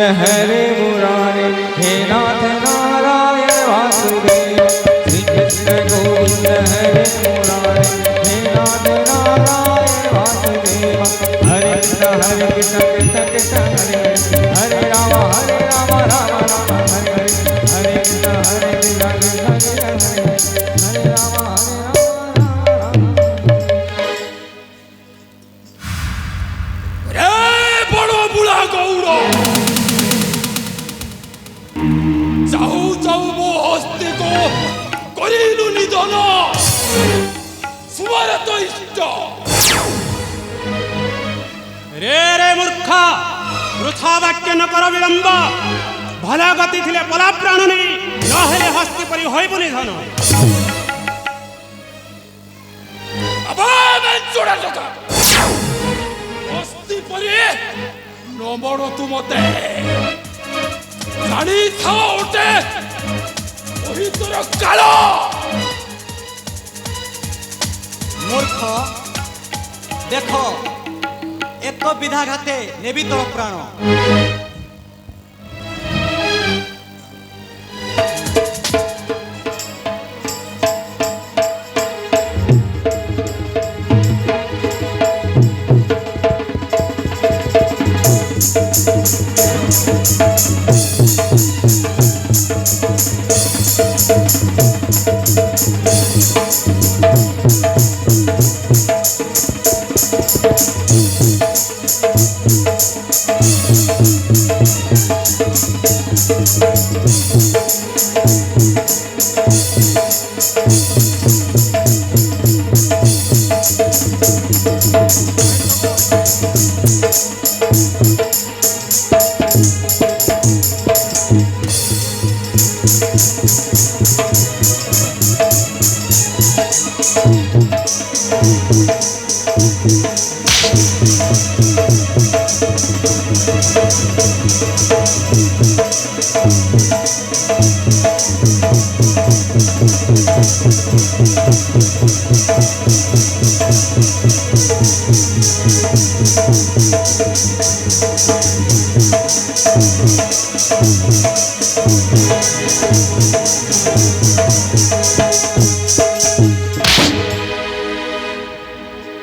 गोविंद हरे मुरारे हे नाथ नारायण वासुदेव श्री कृष्ण गोविंद हरे मुरारे हे नाथ नारायण वासुदेव हरे कृष्ण कृष्ण कृष्ण हरे हरे राम राम राम हरे हरे हरे कृष्ण कृष्ण कृष्ण हरे राम रे बड़ बुढ़ा गौड़ जाऊ जाऊ मो हस्ती को करिलु निधन सुमार तो इष्ट रे रे मूर्खा वृथा वाक्य न कर विलंब भला गति थिले पला प्राण नहीं नहेले हस्ती परि होइबु निधन अबा मैं चोड़ा जका हस्ती परि नमड़ तू मते जानी था उठे वही तोर कालो मूर्ख देख एक विधा घाते नेबी तो प्राण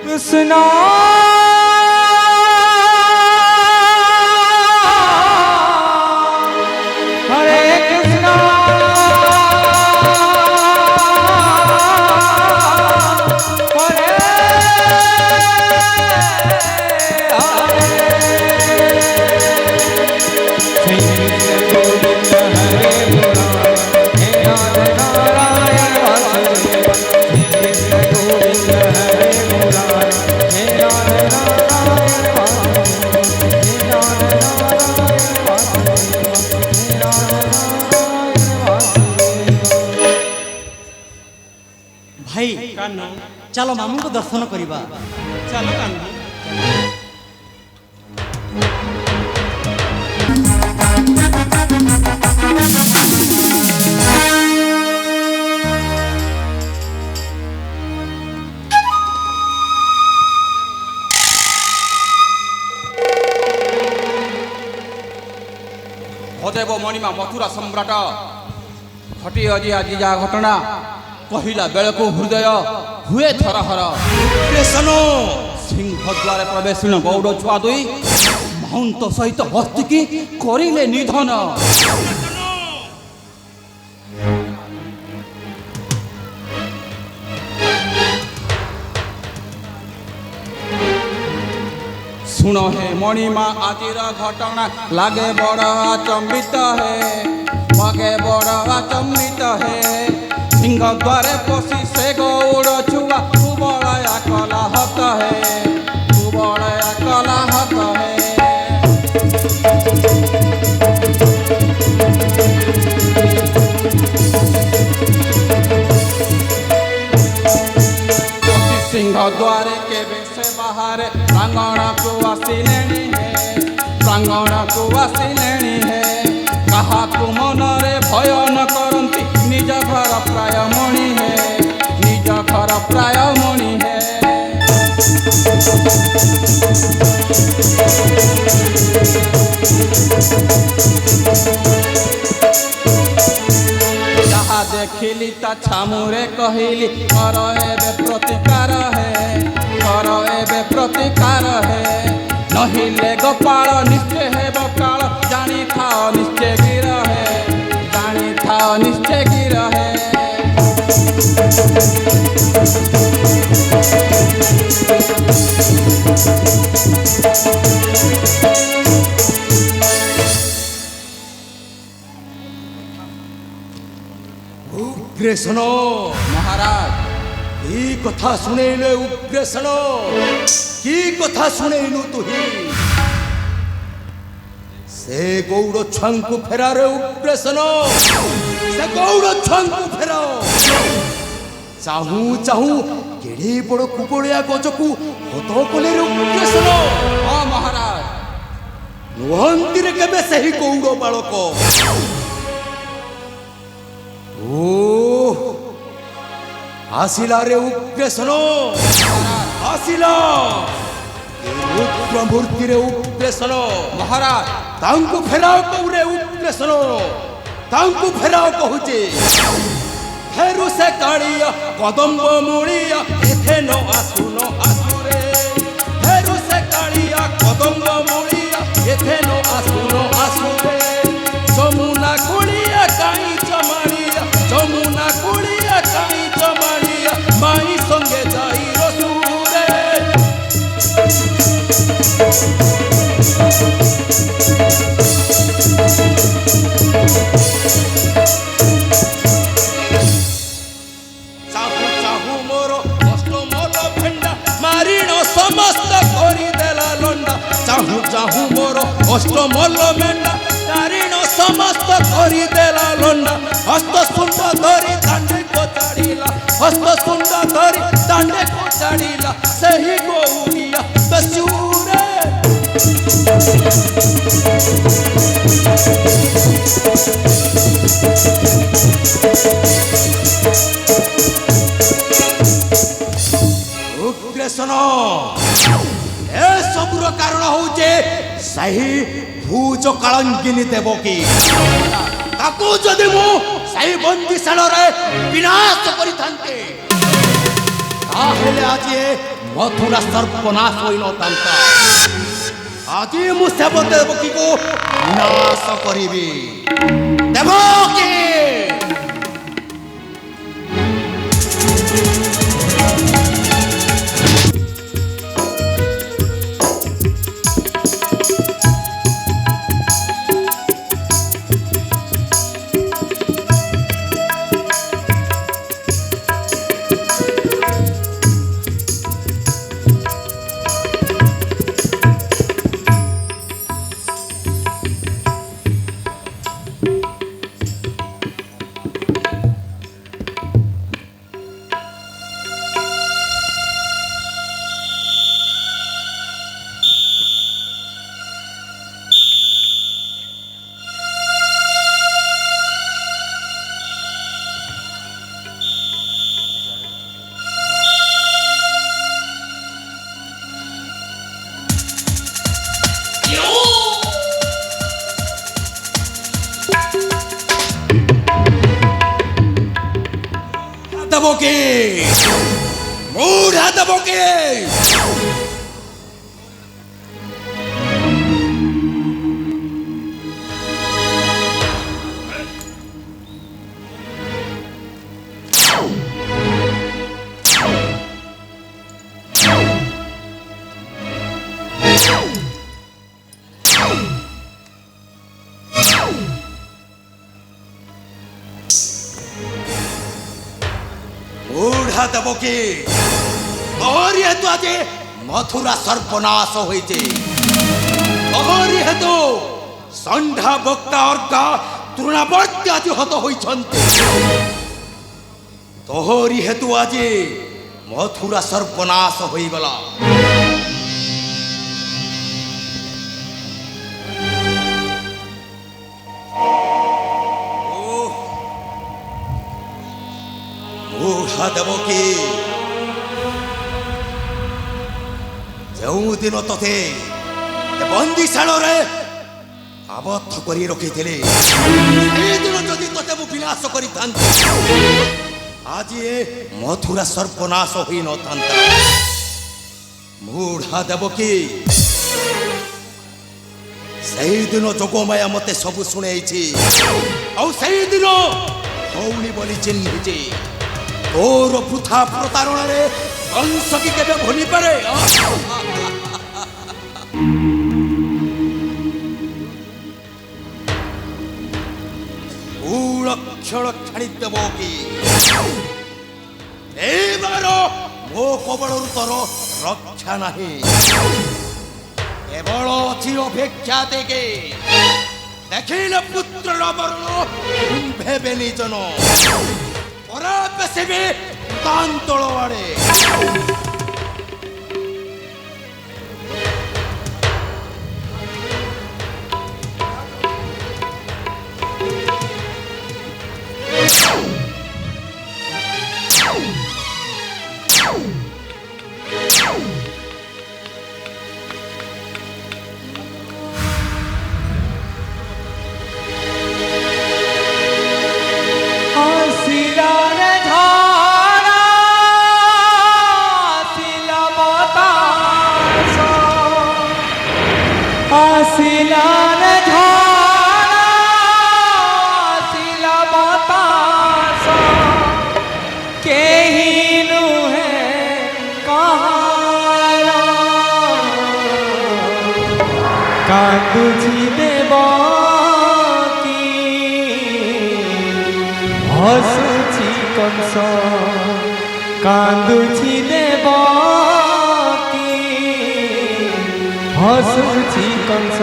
कृष्णा हरे कृष्णा हरे गोविंद हरे मुरारे हे नाथ नारायण वासुदेव कृष्ण गोविंद हरे मुरारे हे नाथ नारायण वासुदेव हे नाथ नारायण वासुदेव हे नाथ नारायण वासुदेव। भाई कान्हा चलो मामू को दर्शन करिबा चलो कान्हा भदेव मणिमा मथुरा सम्राट घटी अजी आज जा घटना कहला बेलू हृदय हुए थरहर कृष्ण सिंहद्वारे प्रवेशन गौड़ छुआ दुई महंत सहित हस्तिकी करिले निधन सुन हे मणिमा आजिर घटना लागे बड़ अचंबित है लगे बड़ अचंबित है सिंह द्वारे पशि से गौड़ छुआ तू बड़ा कला हत है तू बड़ा कला हत है सिंह द्वारे के बेसे बाहर प्रांगण को आसिलेनी है प्रांगण को आसिलेनी है कहा को मनरे भय न करती निज घर प्राय मणि है निज घर प्राय मणि है ଯାହା ଦେଖିଲି ତା ଛାମୁରେ କହିଲି କର ଏବେ ପ୍ରତିକାର ହେ କର ଏବେ ପ୍ରତିକାର ହେ ନହିଲେ ଗୋପାଳ ନିଶ୍ଚୟ ହେବ କାଳ ଜାଣିଥାଅ ନିଶ୍ଚୟ ଗିର ହେ ଜାଣିଥାଅ ନିଶ୍ଚୟ ଗିର ହେ उग्रेसन ମହାରାଜ की कथा शुणेले उग्रेसन की कथा शुणेलु तुही से गौड़ छुआ फेरारे उग्रेसन से गौड़ छुआ फेराओ चाहू चाहू केड़े बड़ कुकड़िया गजकू हत कले उग्रेसन ହଁ ମହାରାଜ नुहंती रे केबे सही गौड़ बालक ओ आसिला रे उग्रेसन आसिला रुद्र मूर्ति रे उग्रेसन ମହାରାଜ तांकु फेराओ कौरे उग्रेसन तांकु फेराओ कहुचे फेरु से कालिया कदम्ब मूलिया एथे न आसुनो आसुरे फेरु से कालिया कदम्ब मूलिया एथे न आसुनो आसुरे जमुना कुलिया काई चमालिया जमुना कुलिया काई चमालिया माई संगे जाई रसुरे चाहू चाहू मोर अष्टमल भेंडा मारिण समस्त करिदेला लंडा चाहू चाहू मोर अष्टमल भेंडा मारिण समस्त करिदेला लंडा हस्त सुंद धरी दांडे को चाड़ीला हस्त सुंद धरी दांडे को चाड़ीला सही गौरिया दस्यूरे उग्रेसन ए सबुर कारण होचे सही भूज कालंगिनी देवकी ताकू जदि मु सही बंदीशाल रे विनाश करिथांते ताहेले आज मथुरा सर्पनाश होई नतांता आज मु सेव देवकी को विनाश करिबी देवकी दबोके मूढ़ा दबोके मूढ़ा दबोके और ये तो आज मथुरा सर्पनाश होइचे और ये तो संधा बक्ता और का तृणावर्ती आज हत होइछन्ते तोहरी हेतु आज मथुरा सर्पनाश होइगला मूढ़ा देवकी जो दिन तोते बंदीशाल रे ଆବଦ୍ଧ କରି ରଖିଥିଲେ ସେଇଦିନ ଯଦି ତତେ ମୁଁ ବିନାଶ କରିଥାନ୍ତି ଆଜି ଏ ମଥୁରା ସର୍ବନାଶ ହୋଇନଥାନ୍ତା। ମୁଢ଼ା ଦେବ କି? ସେଇଦିନ ଯୋଗମାୟା ମତେ ସବୁ ଶୁଣେଇଛି ଆଉ ସେଇଦିନ ଭଉଣୀ ବୋଲି ଚିହ୍ନିଛି। ତୋର ବୃଥା ପ୍ରତାରଣାରେ କଂସ କି କେବେ ଭୁଲିପାରେ? ଲକ୍ଷଣ ଛାଣିଦେବ କି? ଏଇବାର ମୋ କବଳରୁ ତୋର ରକ୍ଷା ନାହିଁ। କେବଳ ଅଛି ଅପେକ୍ଷା ଦେଖେ। ଦେଖିଲେ ପୁତ୍ରର ବରଣ କୁମ୍ଭେବେ ନିଜନ ପରା ପେଶିବେ ତାନ୍ତଳ ଆଡ଼େ। কাঁদুছি দেব কি হসুছি কংস, কাঁদুছি দেব কি হসুছি কংস।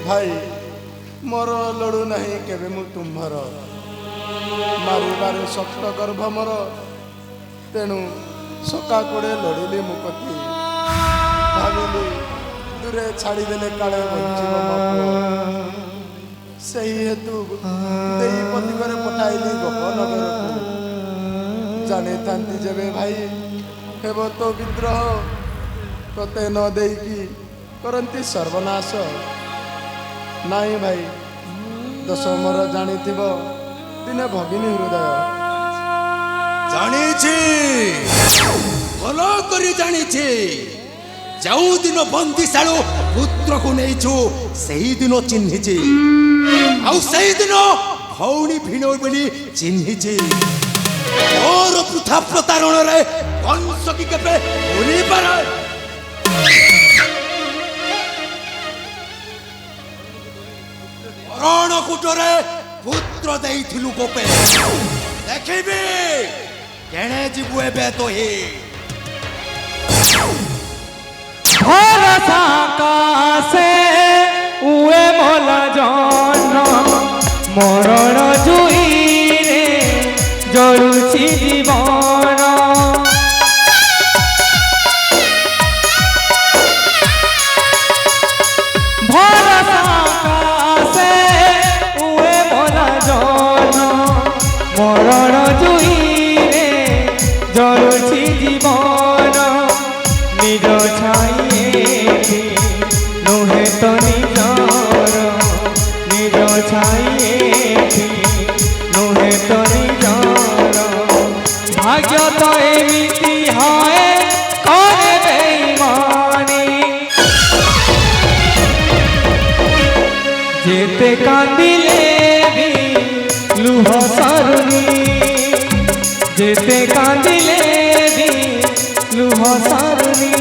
ଭାଇ ମୋର ଲଡ଼ୁ ନାହିଁ କେବେ ମୁଁ ତୁମ୍ଭର, ମାରିବାରେ ଶକ୍ତ ଗର୍ଭ ମୋର, ତେଣୁ ସକା କୋଡ଼େ ଲଢ଼ିଲି ମୁଁ ପତି। ଭାବିଲି ଦୂରେ ଛାଡ଼ିଦେଲେ କାଳେ ବଞ୍ଚିବ ମୋ ପୁଅ, ସେହି ହେତୁ ଦେଇ ପତିକରେ ପଠାଇଲି ଗୋପନଗରକୁ। ଜାଣିଥାନ୍ତି ଯେବେ ଭାଇ ହେବ ତୋ ବିଦ୍ରୋହ, ତୋତେ ନ ଦେଇକି କରନ୍ତି ସର୍ବନାଶ। ନାଇଁ ଭାଇ ଦୋଷ ମୋର ଜାଣିଥିବ ଦିନେ ଭଗିନୀ ହୃଦୟ। ଜାଣିଛି, ଭଲ କରି ଜାଣିଛି। ଯେଉଁଦିନ ବନ୍ଦିଶାଳୁ ପୁତ୍ରକୁ ନେଇଛୁ ସେଇଦିନ ଚିହ୍ନିଛି, ଆଉ ସେଇଦିନ ଭଉଣୀ ଭିଣ ବୋଲି ଚିହ୍ନିଛି। ମୋର ବୃଥା ପ୍ରତାରଣରେ କଂସ କି କେବେ ଭୁଲିପାରେ? ରଣକୂଟରେ ପୁତ୍ର ଦେଇଥିଲୁ ଗୋପେ, ଦେଖିବି କେଣେ ଯିବୁ ଏବେ ତୋହି। ভরসা কাছে উয়ে মোলা জন ଯେତେ କାନ୍ଦିଲେ ବି ଲୁହ ସରୁନି ଯେତେ କାନ୍ଦିଲେ ବି ଲୁହ ସରୁନି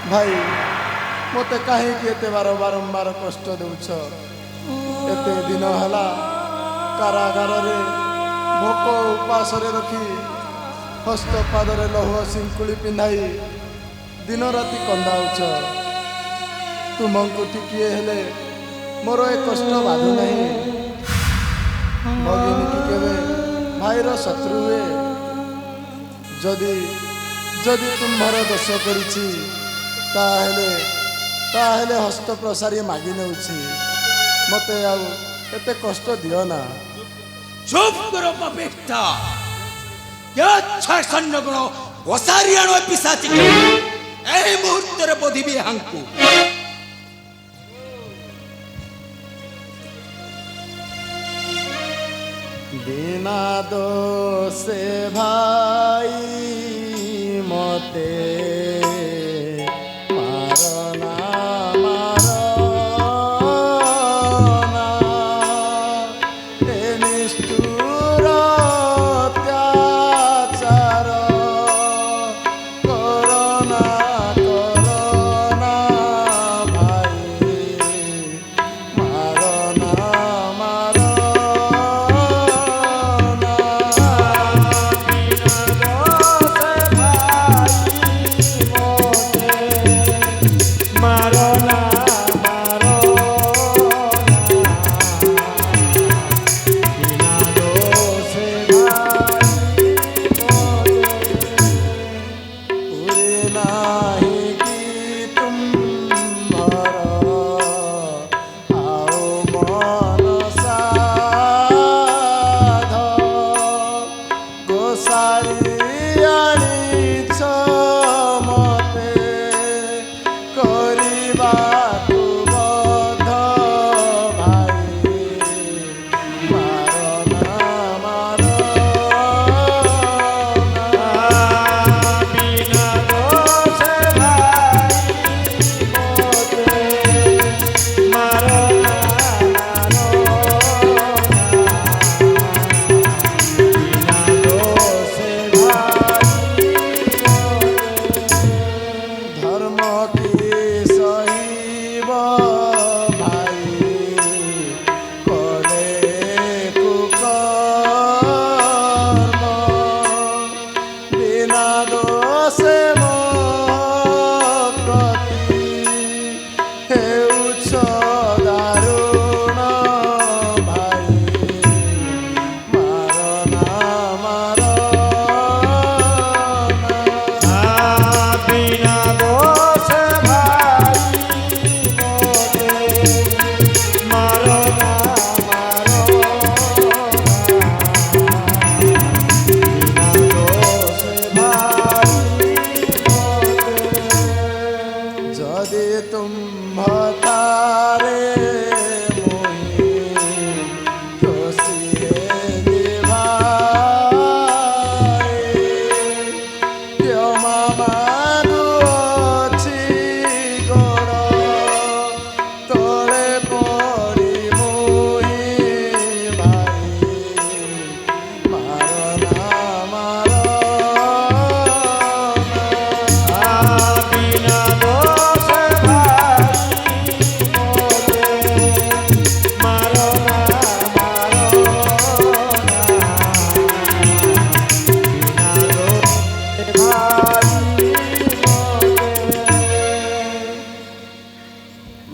भाई मते कहीं एते बारंबार कष्ट देउछ एते दिन हला कारागार रे भोक उपास रे रखी हस्त पादरे लौह सिंकुली पिंधाई दिन राति कंदाउछ तुमको टिकिए हेले मोर ए कष्ट बाधु नहीं भगिनी की केवे भाईर शत्रु हुए जदि जदि तुम्हार दोष करिछि ताहेले हस्त प्रसारी मागी नेउछि मते आउ एते कष्ट दियो ना चुप करो पपेटा क्या अच्छा सन्न गुण वसारियानो पिसाची ए मुहूर्त रे बोधिबी हांकु बिना दोषे भाई मते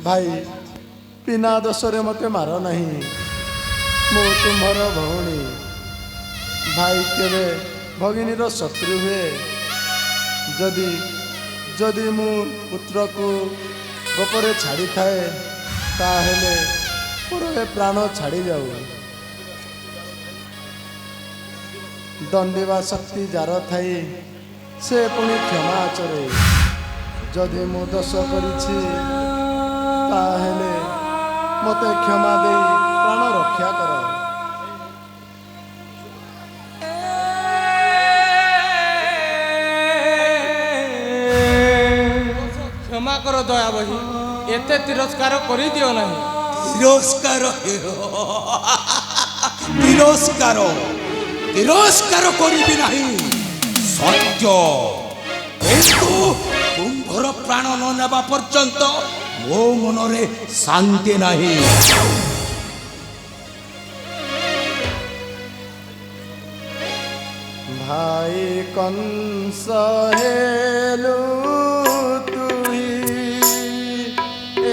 भाई बिना दोषरे मते मार नहीं मु तुम्हार भौणी भाई केवे भगिनी शत्रु हुए जदि जदि मु पुत्र को गोपरे छाड़ी थाए ताहेले मोर प्राण छाड़ी जाऊ ଦଣ୍ଡିବା ଶକ୍ତି ଯାର ଥାଇ ସେ ପୁଣି କ୍ଷମା ଆଚରେ। ଯଦି ମୁଁ ଦୋଷ କରିଛି ତାହେଲେ ମୋତେ କ୍ଷମା ଦେଇ ପ୍ରାଣ ରକ୍ଷା କର। କ୍ଷମା କର ଦୟା ବହି, ଏତେ ତିରସ୍କାର କରିଦିଅ ନାହିଁ। ତିରସ୍କାର ତିରସ୍କାର ତିରସ୍କାର କରିବି ନାହିଁ ସତ୍ୟ, କିନ୍ତୁ କୁମ୍ଭର ପ୍ରାଣ ନ ନେବା ପର୍ଯ୍ୟନ୍ତ ମୋ ମନରେ ଶାନ୍ତି ନାହିଁ। ଭାଇ କଂସ ହେଲୁ ତୁହି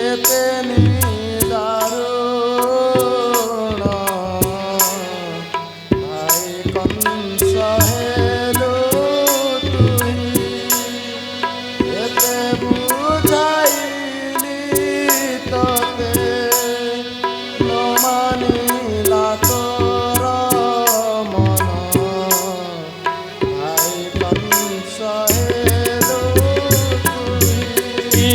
ଏତେ ନିଦାରୁଣ। ଭାଇ କଂସ ହେଲୁ ତୁହି ଏତେ ବୁଝାଇଲି ତତେ ନ ମାନିଲା ତୋର ମନ। ଭାଇ କଂସ ହେଲୁ ତୁହି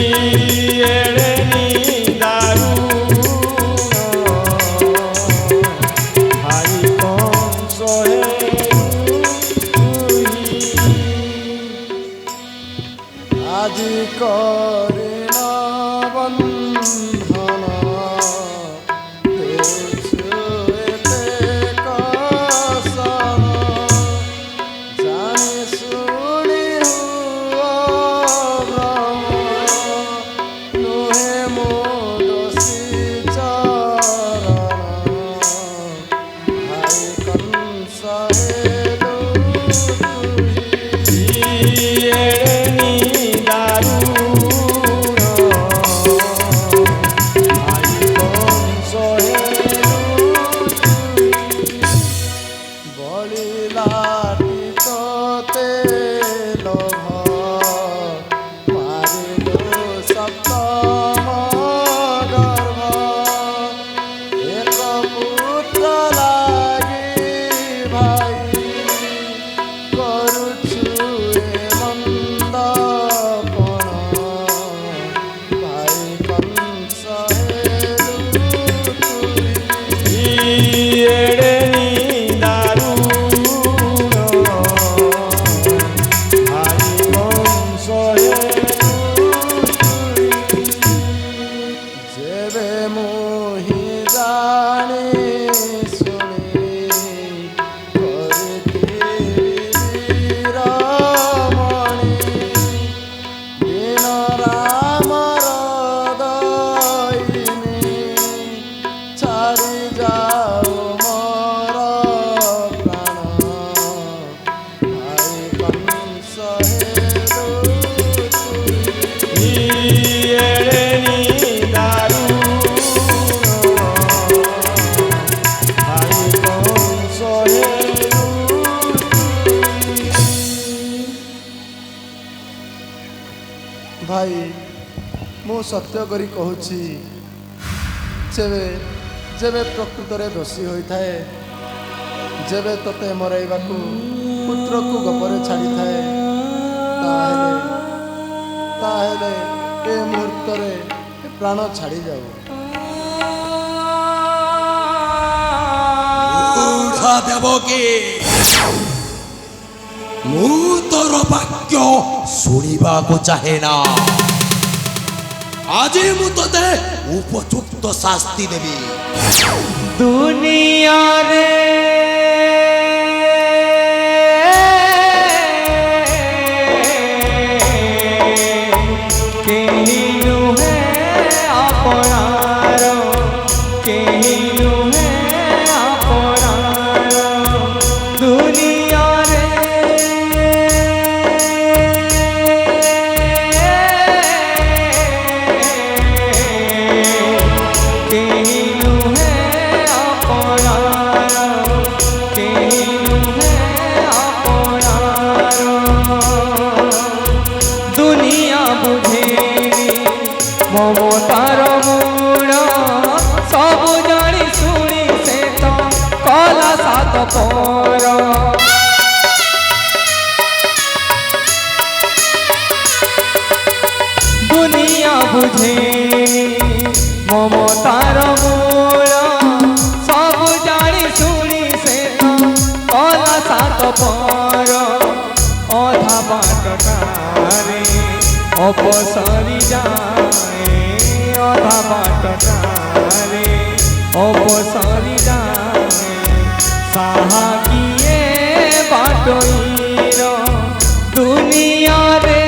ଏଡ଼େ ନିଦାରୁଣ ଭାଇ କଂସ ହେଲୁ ତୁହି। ଆଜି କରିଣ ବନ୍ଧନ ଦେଉଛୁ ଏତେ କସନ। ଜାଣି ଶୁଣି ହୁଅ ଭ୍ରମ ନୁହେଁ ମୋ ଦୋଷୀ ଚରଣ। ଭାଇ କଂସ ହେଲୁ ତୁହି ଏଡ଼େ ନିଦାରୁଣ ଭାଇ କଂସ ହେଲୁ ବଳିଲାଟି ତୋତେ ଲୋଭ ମାରିଲୁ ସପ୍ତମ ଗର୍ଭ। ଏକ ପୁତ୍ର ଲାଗି ଭାଇ କରୁଛୁ ଏ ମନ୍ଦପଣ। ଭାଇ କଂସ ହେଲୁ ତୁହି ଏଡ଼େ ନିଦାରୁଣ ଭାଇ କଂସ ହେଲୁ ତୁହି। ଯେବେ ମୋହି ଜାଣି ଶୁଣି କରିଥିଲି ରମଣୀ। ଦିନ ରାମର ଦଇନି ଛାଡ଼ି ଯାଉ ମୋର ପ୍ରାଣ। ଭାଇ କଂସ ହେଲୁ ତୁହି ଏଡ଼େ ନିଦାରୁଣ ଭାଇ କଂସ ହେଲୁ ଭାଇ ମୁଁ ସତ୍ୟ କରି କହୁଛି, ଯେବେ ଯେବେ ପ୍ରକୃତରେ ଦୋଷୀ ହୋଇଥାଏ, ଯେବେ ତୋତେ ମରାଇବାକୁ ପୁତ୍ରକୁ ଗପରେ ଛାଡ଼ିଥାଏ, ତାହେଲେ ଏ ମୁହୂର୍ତ୍ତରେ ପ୍ରାଣ ଛାଡ଼ିଯାଉ। ବୁଢ଼ା ଦେବକୀ, ମୁଁ ତୋର ବାକ୍ୟ ଶୁଣିବାକୁ ଚାହେଁ ନା। ଆଜି ମୁଁ ତୋତେ ଉପଯୁକ୍ତ ଶାସ୍ତି ଦେବି। ଦୁନିଆରେ କେହି ନୁହେଁ ଆପଣାର, କେହି ନୁହେଁ ଆପଣାର। ଦୁନିଆରେ କେହି ନୁହେଁ ଆପଣାର, କେହି ନୁହେଁ ଆପଣାର। ଦୁନିଆ ବୁଝେନି ମମତାର ମୂଳ, ସବୁ ଜାଣି ଶୁଣି ସେ ତ କଲା ସାତ ପର। অপসরি যায় অধা বাটটারে অপসরি যায় সাহা কিয়ে বাটইর দুনিয়ারে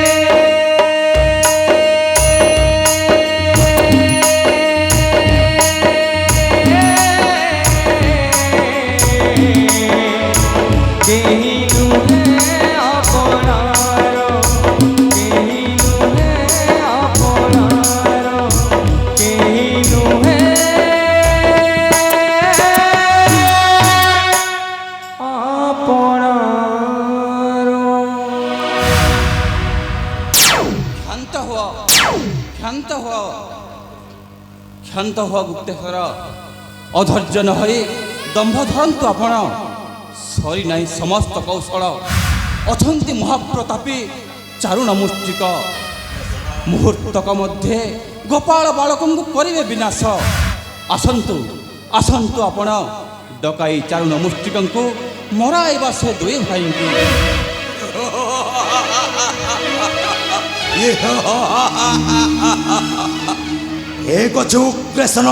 কেহি নুহে আপনার কেহি নুহে আপনার কেহি নুহে আপনার ক্ষান্ত ହୁଅ ক্ষান্ত ହୁଅ ক্ষান্ত ହୁଅ ଗୁପ୍ତେଶ୍ୱର ଅଧୈର୍ଯ୍ୟ ନ ହୋଇ ଦମ୍ଭ ଧରନ୍ତୁ ଆପଣ ସରି ନାହିଁ ସମସ୍ତ କୌଶଳ ଅଛନ୍ତି ମହାପ୍ରତାପୀ ଚାରୁଣ ମୁଷ୍ଟିକ ମୁହୂର୍ତ୍ତକ ମଧ୍ୟରେ ଗୋପାଳ ବାଳକଙ୍କୁ କରିବେ ବିନାଶ ଆସନ୍ତୁ ଆସନ୍ତୁ ଆପଣ ଡକାଇ ଚାରୁଣ ମୁଷ୍ଟିକଙ୍କୁ ମରାଇବା ସେ ଦୁଇ ଭାଇଙ୍କୁ ଏକ ଯୁଗ୍ରେସନ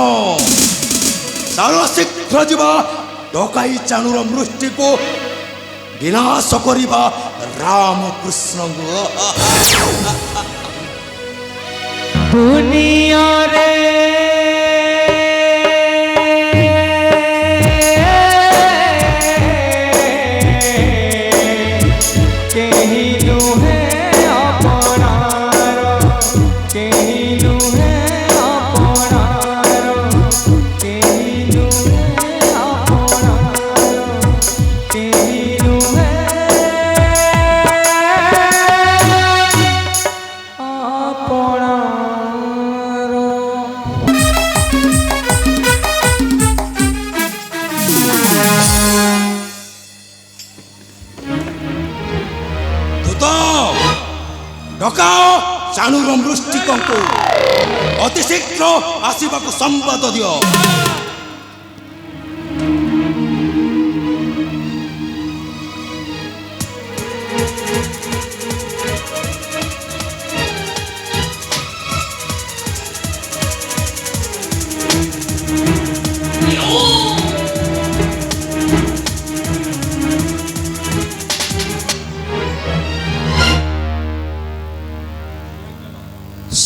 ଚାଲ ଶୀଘ୍ର ଯିବା ଡକାଇ ଚାଣୁର ମୃଷ୍ଟିକୁ ବିନାଶ କରିବା ରାମକୃଷ୍ଣଙ୍କୁ দুনিয়ারে কেহি নুহে আপনার কেহি নুহে আপনার কেহি নুহে আপনার কেহি নুহে ଦୂତ ଡକାଅ ଚାଣୁର ମୃଷ୍ଟିକଙ୍କୁ ଅତି ଶୀଘ୍ର ଆସିବାକୁ ସମ୍ବାଦ ଦିଅ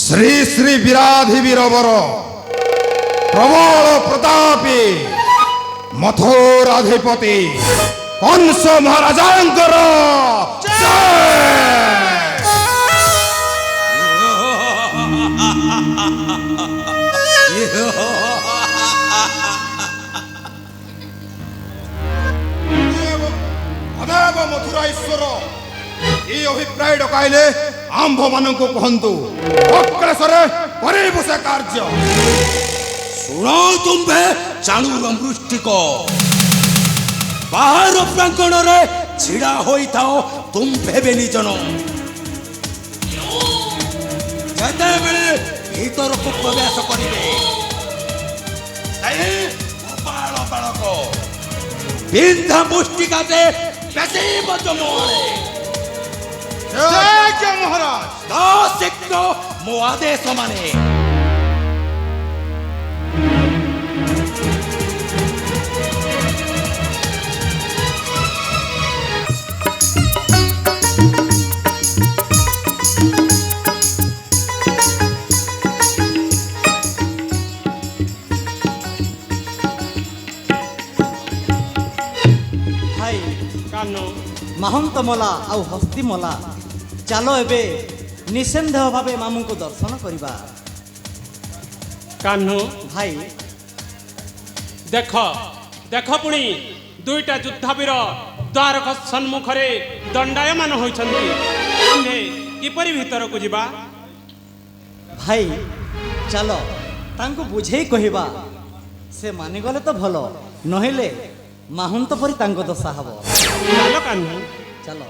শ্রী শ্রী বিরাধি বীরবর প্রবল প্রতাপী মথুরাধিপতি কংস মহারাজাঙ্কর ଅଦେବ ମଥୁରାଈଶ୍ୱର এই অভিপ্রায় ডকাইলে আম্ভ মানଙ୍କୁ କୁହନ୍ତୁ ଅକ୍ଲେଶରେ କରିବୁ ସେ କାର୍ଯ୍ୟ ଶୁଣ ତୁମ୍ଭେ ଚାଣୁର ମୃଷ୍ଟିକ ବାହାର ପ୍ରାଙ୍ଗଣରେ ଛିଡ଼ା ହୋଇଥାଅ ତୁମ୍ଭେ ବେନିଜନ ଯେତେବେଳେ ଭିତରକୁ ପ୍ରବେଶ କରିବେ ସେହି ଗୋପାଳ ବାଳକ ବିନ୍ଧା ମୁଷ୍ଟିକାଟେ ବେଶିବ ଜମରେ ଜୟ ମହାରାଜ ଶୀଘ୍ର ମୋ ଆଦେଶ ମାନେ ଭାଇ କାହ୍ନ ମହନ୍ତ ମଲା ଆଉ ହସ୍ତି ମଲା ଚାଲ ଏବେ ନିଃସନ୍ଦେହ ଭାବେ ମାମୁଙ୍କୁ ଦର୍ଶନ କରିବା କାହ୍ନ ଭାଇ ଦେଖ ଦେଖ ପୁଣି ଦୁଇଟା ଯୁଦ୍ଧବୀର ଦ୍ୱାରକ ସମ୍ମୁଖରେ ଦଣ୍ଡାୟମାନ ହୋଇଛନ୍ତି ଆମ୍ଭେ କିପରି ଭିତରକୁ ଯିବା ଭାଇ ଚାଲ ତାଙ୍କୁ ବୁଝେଇ କହିବା ସେ ମାନିଗଲେ ତ ଭଲ ନହେଲେ ମାହୁନ୍ତ ପରି ତାଙ୍କ ଦଶା ହବ ଚାଲ କାହ୍ନ ଚାଲ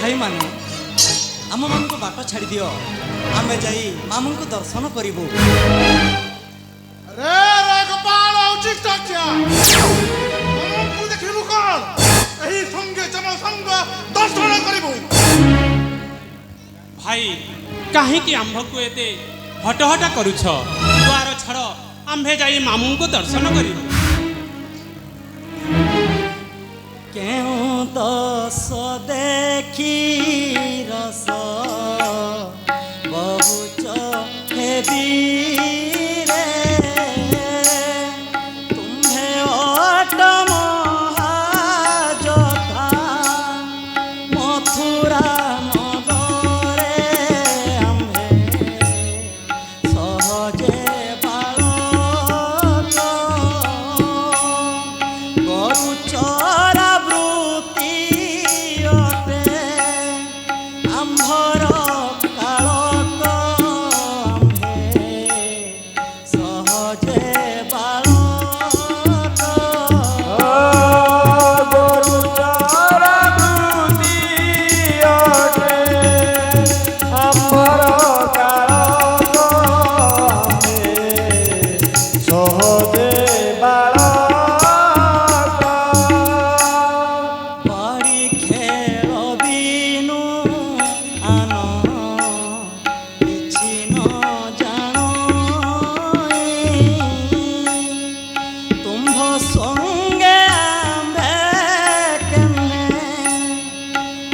ଭାଇମାନେ ଆମମାନଙ୍କୁ ବାଟ ଛାଡ଼ି ଦିଅ, ଆମେ ଯାଇ ମାମୁଙ୍କୁ ଦର୍ଶନ କରିବୁ। ରେ ରେ ଗୋପାଳ ଉଚିତ ଆମକୁ ଦେଖିବୁ କଣ? ଏହି ସଙ୍ଗେ ଜନ ସଙ୍ଗ ଦର୍ଶନ କରିବୁ। ଭାଇ କାହିଁକି ଆମ୍ଭକୁ ଏତେ ହଟହଟା କରୁଛ? ଦ୍ୱାର ଛାଡ଼, ଆମ୍ଭେ ଯାଇ ମାମୁଙ୍କୁ ଦର୍ଶନ କରିବୁ। କେଉଁ ଦଶ ଦେଖି ରସ ବହୁଚ ହେବି ରେ, ତୁମ୍ଭେ ଅଟ ମହାଯୋଦ୍ଧା ମଥୁରା ନଗରେ, ଆମ୍ଭେ ସହଜେ ବାଳକ କରୁଚରା ବୃତ୍ତି ଅଟେ ଆମ୍ଭର କାଳକ, ଆମ୍ଭେ ସହଜେ ବାଳକ। বাড়ি খেল বিনু আন କିଛି ନ ଜାଣଇ, ତୁମ୍ଭ ସଙ୍ଗେ ଆମ୍ଭେ କେନେ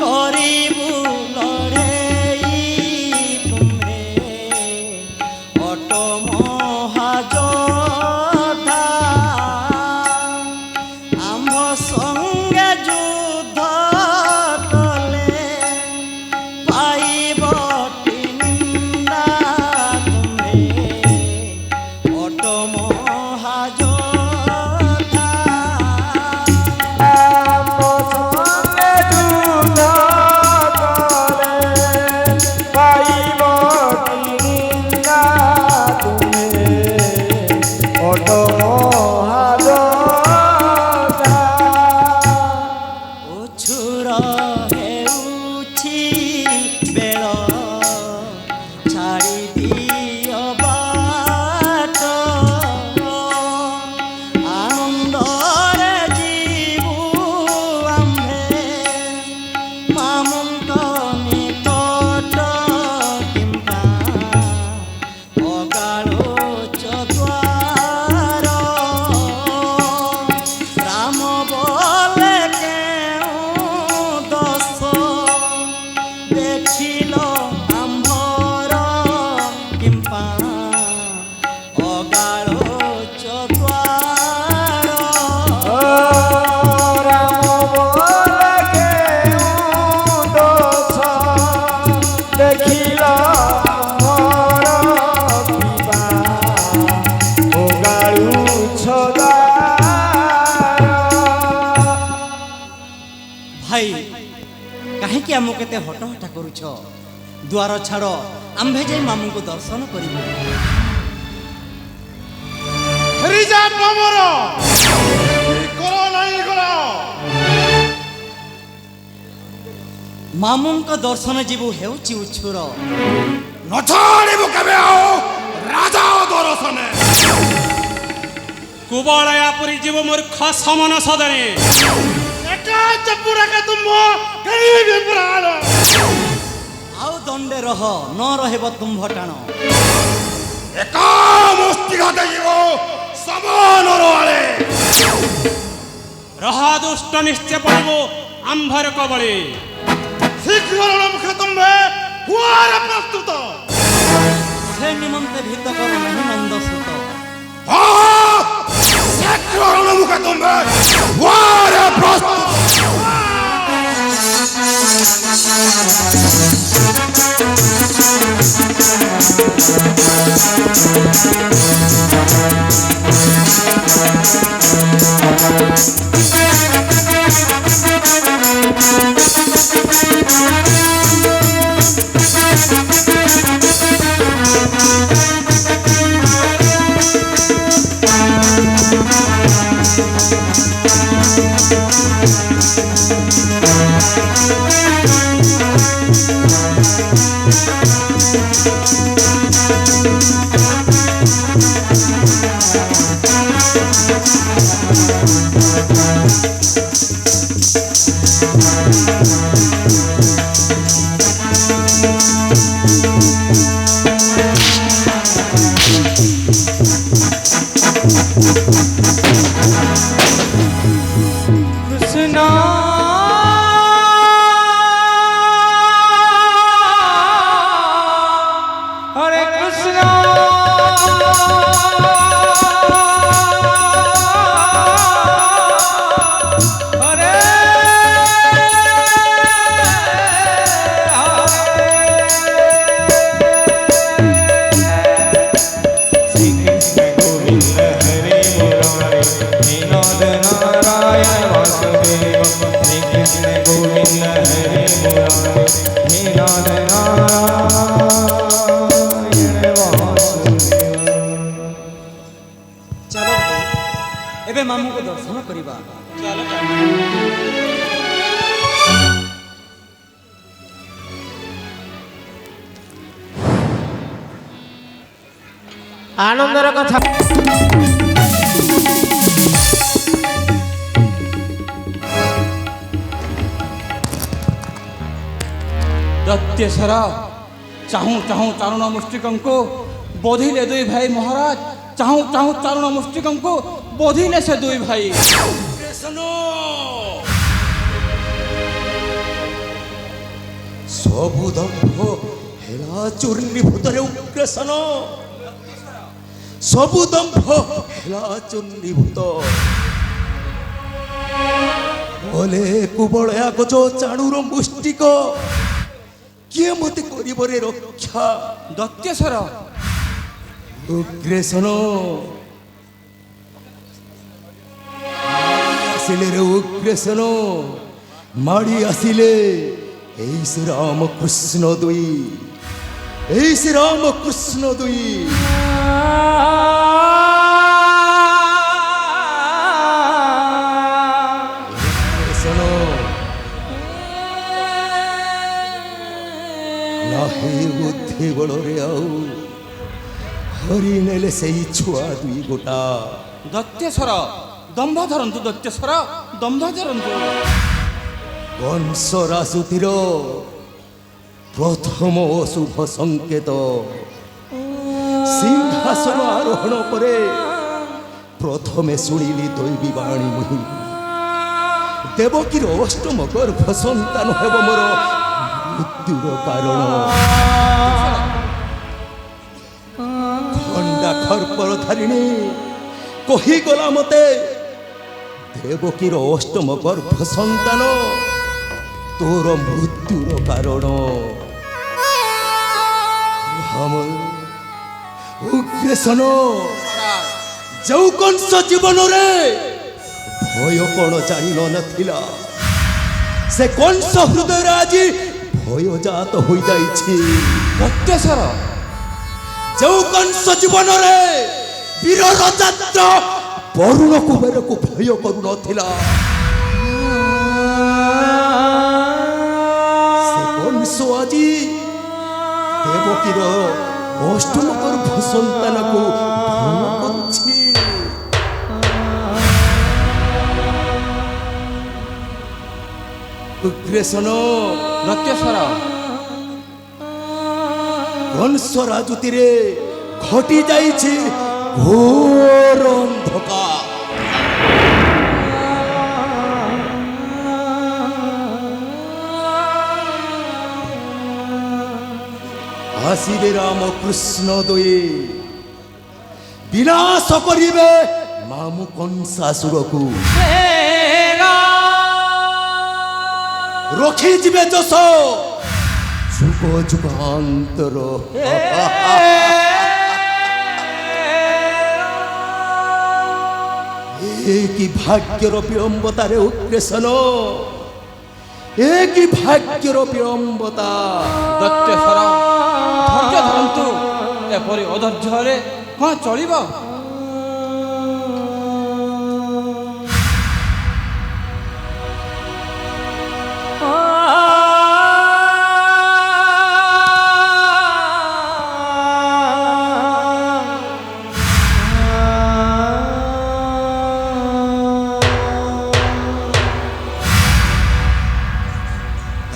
କରିବୁ ଲଢ଼େଇ, ତୁମ୍ଭେ ଅଟ ମହାଯୋଦ୍ଧା ଆମ୍ଭ ସଙ୍ଗେ ଯୁଦ୍ଧ କଲେ ପାଇବଟି ନିନ୍ଦା, ତୁମ୍ଭେ ଅଟ ମହାଯୋଦ୍ଧା। ଉଛୁର ହେଉଛି ବେଳ, ଛାଡ଼ି ଦିଅ ବାଟ, ଆନନ୍ଦରେ ଯିବୁ ଆମ୍ଭେ ମାମୁଙ୍କ ନିକଟ, କିମ୍ବା ଅଗାଳୋଚ ଦ୍ୱାର, ରାମ ବୋଲେ କେଉଁ ଦୋଷ ଦେଖିଲ ଆମ୍ଭର, କିମ୍ବା ଅଗାଳୋଚ ଦ୍ୱାର। ଭାଇ କାହିଁକି ଆମକୁ କେତେ ହଟହଟା କରୁଛ? ଦ୍ୱାର ଛାଡ଼, ଆମ୍ଭେ ଯାଇ ମାମୁଙ୍କୁ ଦର୍ଶନ କରିବୁ। ଫେରିଯା ତମର କର ନାହିଁ କର। ମାମୁଙ୍କ ଦର୍ଶନ ଯିବୁ ହେଉଛି ଉଛୁର, ନ ଛାଡ଼ିବୁ କେବେ ଆଉ ରାଜା ଦରଶନେ। କୁବଳୟା ପୁରୀ ଯିବ ମୂର୍ଖ ସମନ ସଦନେ। ଏକା ଚପୁରାକେ ତୁମ କେହି ପୁରାଣ। ଆଉ ଦଣ୍ଡେ ରହ, ନ ରହିବ ତୁମ୍ଭ ଟାଣ। ଏକା ମୁଷ୍ଟି ଘାତେ ଯିବ ସମାନର ଆଳେ। ରହ ଦୁଷ୍ଟ ନିଶ୍ଚୟ ପଡ଼ିବ ଆମ୍ଭର କବଳେ। ଶୀଘ୍ର ରଣମୁଖେ ତୁମ୍ଭେ ହୁଆରେ ପ୍ରସ୍ତୁତ। ସେ ନିମନ୍ତେ ଭୀତ କର ନାହିଁ ନନ୍ଦସୁତ। ଶୀଘ୍ର ରଣମୁଖେ ତୁମ୍ଭେ ହୁଆରେ ପ୍ରସ୍ତୁତ। Thank you. ଆନନ୍ଦର କଥା ଦତ୍ତେଶ୍ୱର ଚାହୁଁ ଚାହୁଁ ଚାରଣ ମୁଷ୍ଟିକଙ୍କୁ ବୋଧିଲେ ଦୁଇ ଭାଇ ମହାରାଜ ଚାହୁଁ ଚାହୁଁ ଚାରଣ ମୁଷ୍ଟିକଙ୍କୁ ବୋଧିଲେ ସେ ଦୁଇ ଭାଇ ସବୁ ଦମ୍ଭ ହେଲା ଚୂର୍ଣ୍ଣିଭୂତରେ ଉଗ୍ରସନ ସବୁ ଦମ୍ଭ ହେଲା ଚୂର୍ଣ୍ଣିଭୂତ ବୋଲେ କୁବଳୟା ଗଜ ଚାଣୁର ମୁଷ୍ଟିକ କିଏ ମତେ କରିବରେ ରକ୍ଷା ଦତ୍ତେଶ୍ୱର ଉଗ୍ରେସନ ଆସିଲେ ରେ ଉଗ୍ରେସନ ମାଡ଼ି ଆସିଲେ এই শ্রী রামকৃষ্ণ দুই এই শ্রী রামকৃষ্ণ দুই শোনো নাহি বুদ্ধি বলরে আউ হরি নেলে সেই ছুয়া দুই গোটা ଦତ୍ତେଶ୍ୱର ଦମ୍ଭ ଧରନ୍ତୁ ଦତ୍ତେଶ୍ୱର ଦମ୍ଭ ଧରନ୍ତୁ কংস রাজুতির প্রথম অশুভ সংকেত সিংহাসন আরোহণ করে প্রথমে শুনিলি দৈবী বাণী মুহি দেবকীর অষ্টম গর্ভ সন্তান হেব মোর মৃত্যুর কারণ খণ্ডা খর্পর ধারিণী কহিগলা মতে দেবকীর অষ্টম গর্ভ সন্তান তোর মৃত্যুর কারণ উগ্রেসন ଯେଉଁ କଂସ ଜୀବନରେ ଭୟ କ'ଣ ଜାଣି ନଥିଲା ସେ କଂସ ହୃଦୟରେ ଆଜି ଭୟ ଜାତ ହୋଇଯାଇଛି ଦତ୍ତେଶ୍ୱର ଯେଉଁ କଂସ ଜୀବନରେ ବୀର ରଜାଦ୍ର ବରୁଣ କୁବେରକୁ ଭୟ କରୁନଥିଲା କଂସ ଆଜି ଦେବକୀର ଅଷ୍ଟମ ଗର୍ଭ ସନ୍ତାନକୁ ଭୟ କରୁଛି ଉଗ୍ରେସନ ଦତ୍ତେଶ୍ୱର କଂସ ରାଜୁତିରେ ଘଟି ଯାଇଛି ଘୋର ଅନ୍ଧକାର আসিবে রামকৃষ্ণ দয়ে বিনাশ করিবে মামু কংসাসুরকু রখি যাবে যশ যুগ যুগান্তর কি ভাগ্যর বিড়ম্বতারে উগ্রেসন কি ভাগ্যর বিড়ম্বতা ଦତ୍ତେଶ୍ୱର ଧୈର୍ଯ୍ୟ ଧରନ୍ତୁ ଏପରି ଅଧୈର୍ଯ୍ୟ ହେଲେ କ'ଣ ଚଳିବ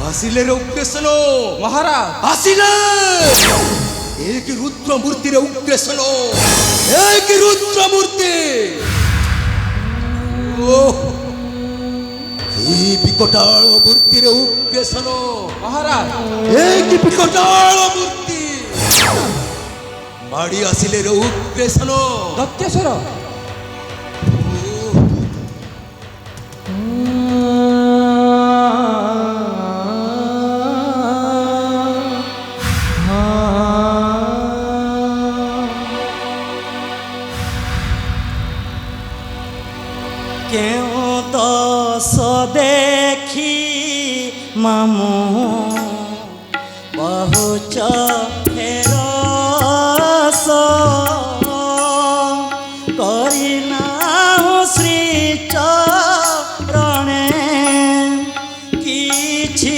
আসিলে উগ্রেসন ମହାରାଜ আসিলে এক রুদ্র মূর্তির উগ্রেসন এক রুদ্র মূর্তি এই বিকটাল মূর্তির উগ্রেসন ମହାରାଜ এক বিকটাল মূর্তি মাড়ি আসিলে উগ্রেসন ଦତ୍ତେଶ୍ୱର কেউ দশ দেখি মামু বহুচ ফেরস করি নাও শ্রী চরণে কিছু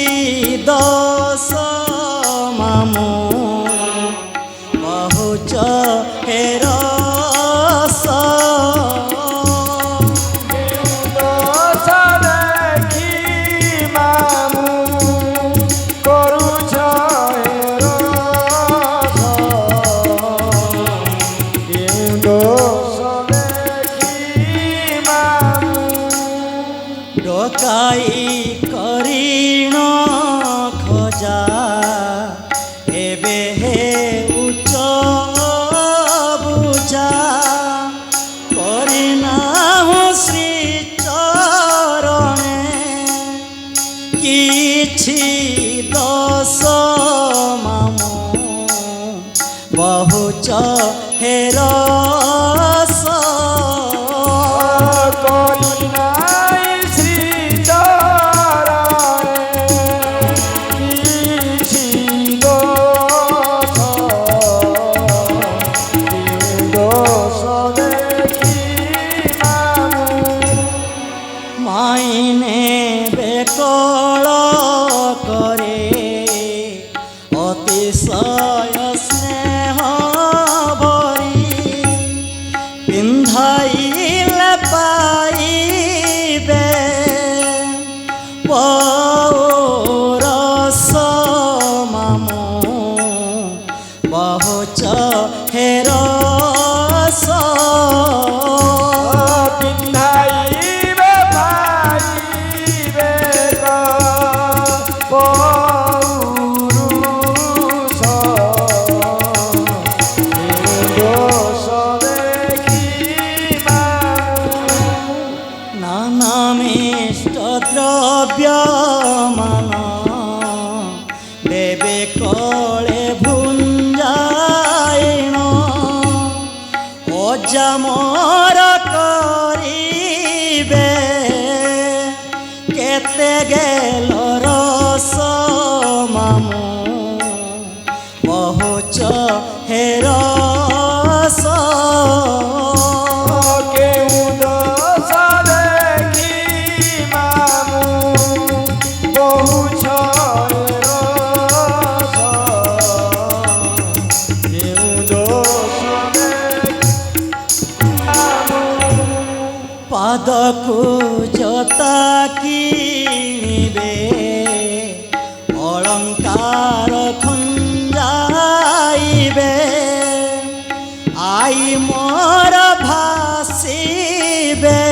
দশ মামু বহুচ ফেরস ପ୍ରଜା ଏବେ ହେଉଛ ବୁଝା କରିନାହୁଁ ଶ୍ରୀ ଚରଣେ କିଛି ଦୋଷ ମାମୁଁ ବହୁଚ ହେରସ মাইনে বেকল করে অতিশয় স্নেহ ভরি পিন্ধাইলে পাইবে পৌরস মামুঁ বহুচ হেরস নানামিষ্ট দ্রব্য মান দেবে কলে ভুঞ্জাইণ অজামর করিবে কেতে গেল রস মামুঁ বহুচ হেরস পাদকু জতা কিনিবে অলঙ্কার খঞ্জাইবে আই মোর ভাসিবে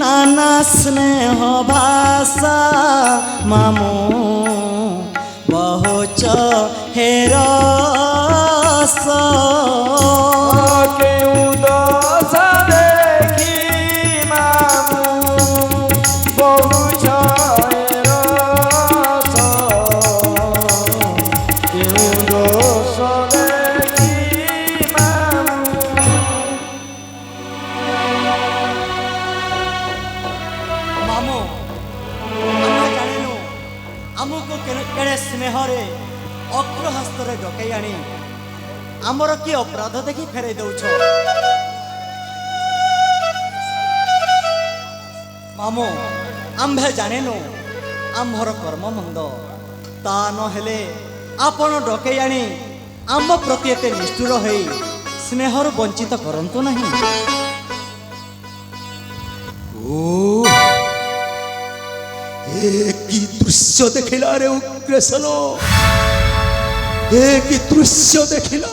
নানা স্নেহ ভাষা মামুঁ বহুচ হেরস ମାମୁଁ ଆମେ ଜାଣିନୁ ଆମକୁ କେଡ଼େ ସ୍ନେହରେ ଅଗ୍ରହସ୍ତରେ ଡକେଇ ଆଣି ଆମର କି ଅପରାଧ ଦେଖି ଫେରାଇ ଦେଉଛ ମାମୁଁ ଆମ୍ଭେ ଜାଣିନୁ ଆମ୍ଭର କର୍ମ ମନ୍ଦ ତା ନହେଲେ ଆପଣ ଡକେଇ ଆଣି ଆମ ପ୍ରତି ଏତେ ନିଷ୍ଠୁର ହୋଇ ସ୍ନେହରୁ ବଞ୍ଚିତ କରନ୍ତୁ ନାହିଁ কি দৃশ্য দেখিলা রে উগ্রেসন কি দৃশ্য দেখিলা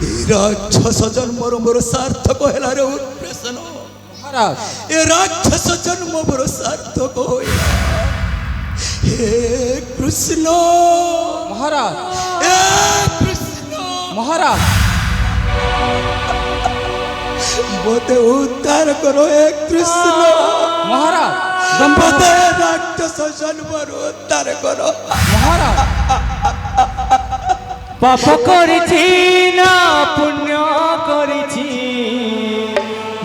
এ রাক্ষস জন্মর মোর সার্থক হেলা রে উগ্রেসন মহারাজ এ রাক্ষস জন্ম মোর সার্থক হইলা হে কৃষ্ণ মহারাজ এ কৃষ্ণ মহারাজ মতে উদ্ধার করো হে কৃষ্ণ মহারাজ মতে রাক্ষস জন্মর উদ্ধার করো মহারাজ পাপ করেছি না পুণ্য করেছি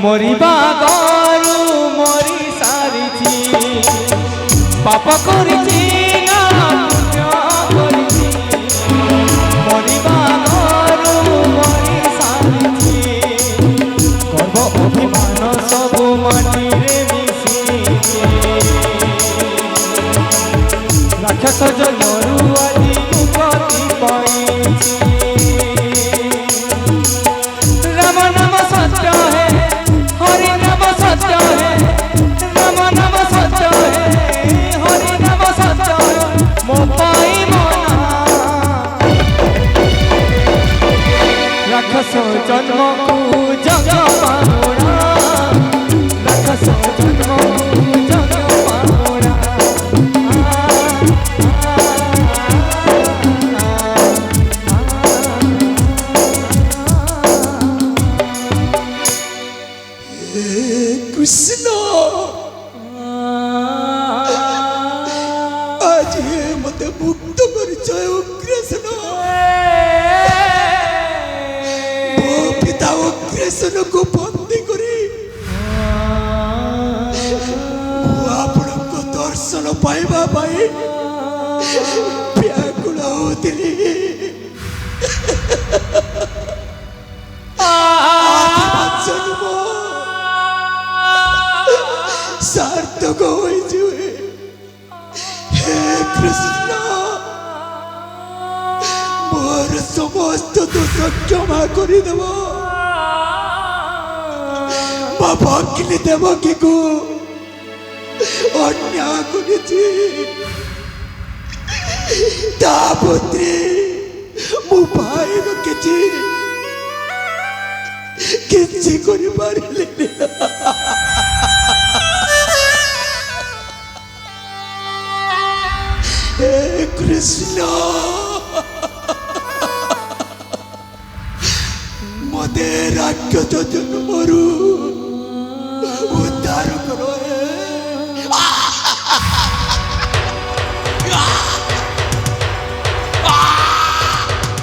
মরিবা গরু মরি সারিছি পাপ করেছি না পুণ্য করেছি মরিবা গরু মরি সারিছি গর্ব অভিমান সবু মাটিরে মিশিছি রাক্ষস জন্মরু আদি মুক্তি পাইছি রাম নাম সত্য হে হরি নাম সত্য হে রাম নাম সত্য হে হরি নাম সত্য হে মো পাই মনা রাক্ষস জন্মকু জগ পাহুড়া রাক্ষস জন্মকু জগ পাহুড়া ଆଜି ମତେ ମୁକ୍ତ କରିଛ ଅଗ୍ରେସନ। ମୋ ପିତା ଅଗ୍ରେସନକୁ ବନ୍ଦୀ କରି ମୁଁ ଆପଣଙ୍କ ଦର୍ଶନ ପାଇବା ପାଇଁ ବ୍ୟାକୁଳ ହଉଥିଲି। ଜନ୍ମ ସାର୍ଥକ ହୋଇଯିବେ। ହେ କୃଷ୍ଣ, ମୋର ସମସ୍ତ ଦୋଷ କ୍ଷମା କରିଦେବ। ମୋ ଭଗିନୀ ଦେବକୀକୁ ଅନ୍ୟାୟ କରିଛି। ତା ପୁତ୍ରୀ ମୁଁ ଭାଇ ରଖିଛି, କିଛି କରିପାରିଲିନି। हे कृष्ण, मते राक्षस जन्मरू उद्धार करो।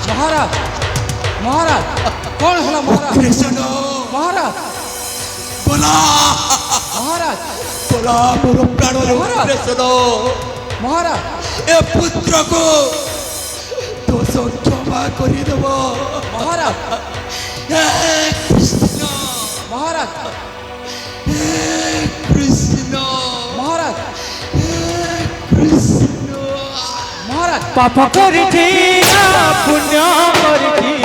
महाराज महाराज कौन है महाराज? कृष्ण महाराज बोला महाराज बोला मोर प्राण कृष्ण। महाराज ए पुत्र को दोष क्षमा करदेव। महाराज हे कृष्ण, महाराज हे कृष्ण, महाराज हे कृष्ण। महाराज पाप करिथि ना पुण्य करिथि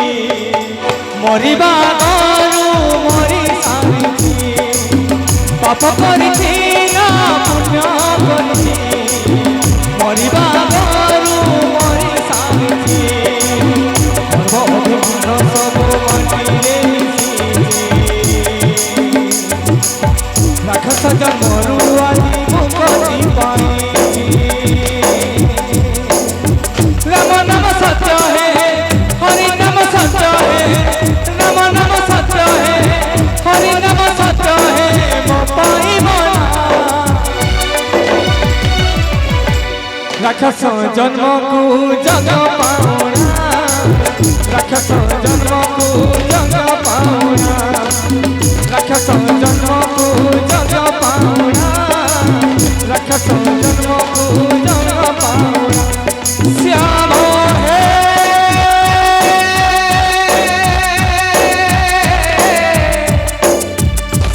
मरिबा गरु मरि सारिथि। पाप करिथि ना पुण्य करिथि मरिबा गरु मरि सारिथि। सर्व अभिमान सब माटिरे मिशिथि। राक्षस जन्मरु आदि मुक्ति पाई। राम नाम सत्य है, हरि नाम सत्य है। राम नाम सत्य है, हरि नाम सत्य है। मो पाई मना राक्षस जन्म को जग पाउना। राक्षस जन्म को जग पाउना। राक्षस जन्म को जग पाउना। राक्षस जन्म को जग पाउना। श्याम है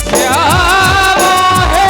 श्याम है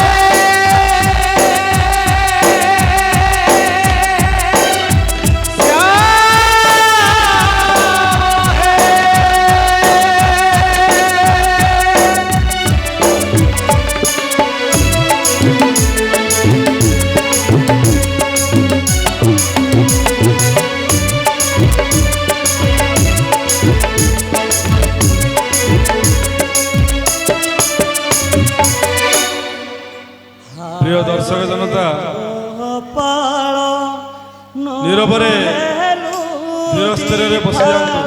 প্রিয় দর্শক জনতা, নীরବରେ ଧୀରସ୍ଥିରରେ ବସି ଯାଆନ୍ତୁ।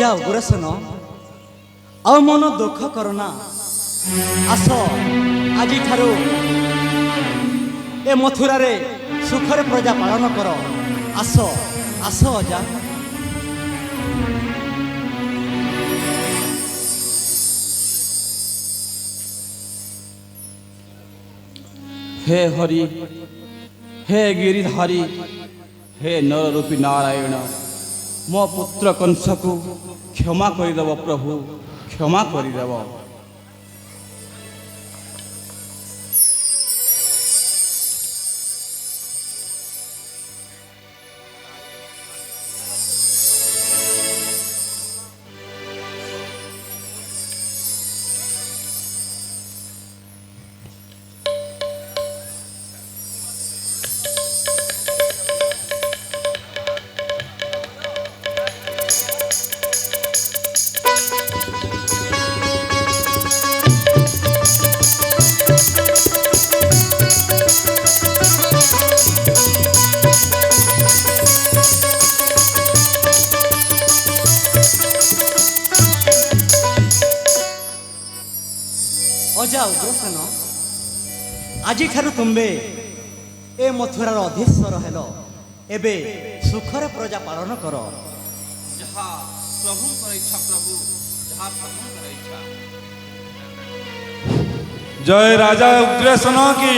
ଅଜା ଉଗ୍ରସେନ ଆଉ ମନ ଦୁଃଖ କରନା। ଆସ ଆଜିଠାରୁ ଏ ମଥୁରାରେ ସୁଖରେ ପ୍ରଜା ପାଳନ କର। ଆସ ଆସ ଅଜା। हे हरि, हे गिरिधारी, हे नररूपी नारायण, मो पुत्र कंस को क्षमा करदेव प्रभु, क्षमा करदेव। ଅଜା ଉଗ୍ରସେନ ଆଜିଠାରୁ ତୁମ୍ଭେ ଏ ମଥୁରାର ଅଧୀଶ୍ୱର ହେଲ। ଏବେ ସୁଖରେ ପ୍ରଜା ପାଳନ କର। ଯାହା ପ୍ରଭୁଙ୍କର ଇଚ୍ଛା ପ୍ରଭୁ, ଯାହା ପ୍ରଭୁଙ୍କର ଇଚ୍ଛା। जय राजा उग्रसेन की,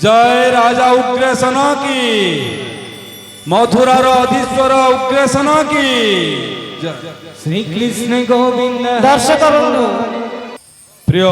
जय राजा उग्रसेन की, मथुरार अधीश्वर उग्रसेन की जय। श्री कृष्ण गोविंद दर्शक बंधु प्रिय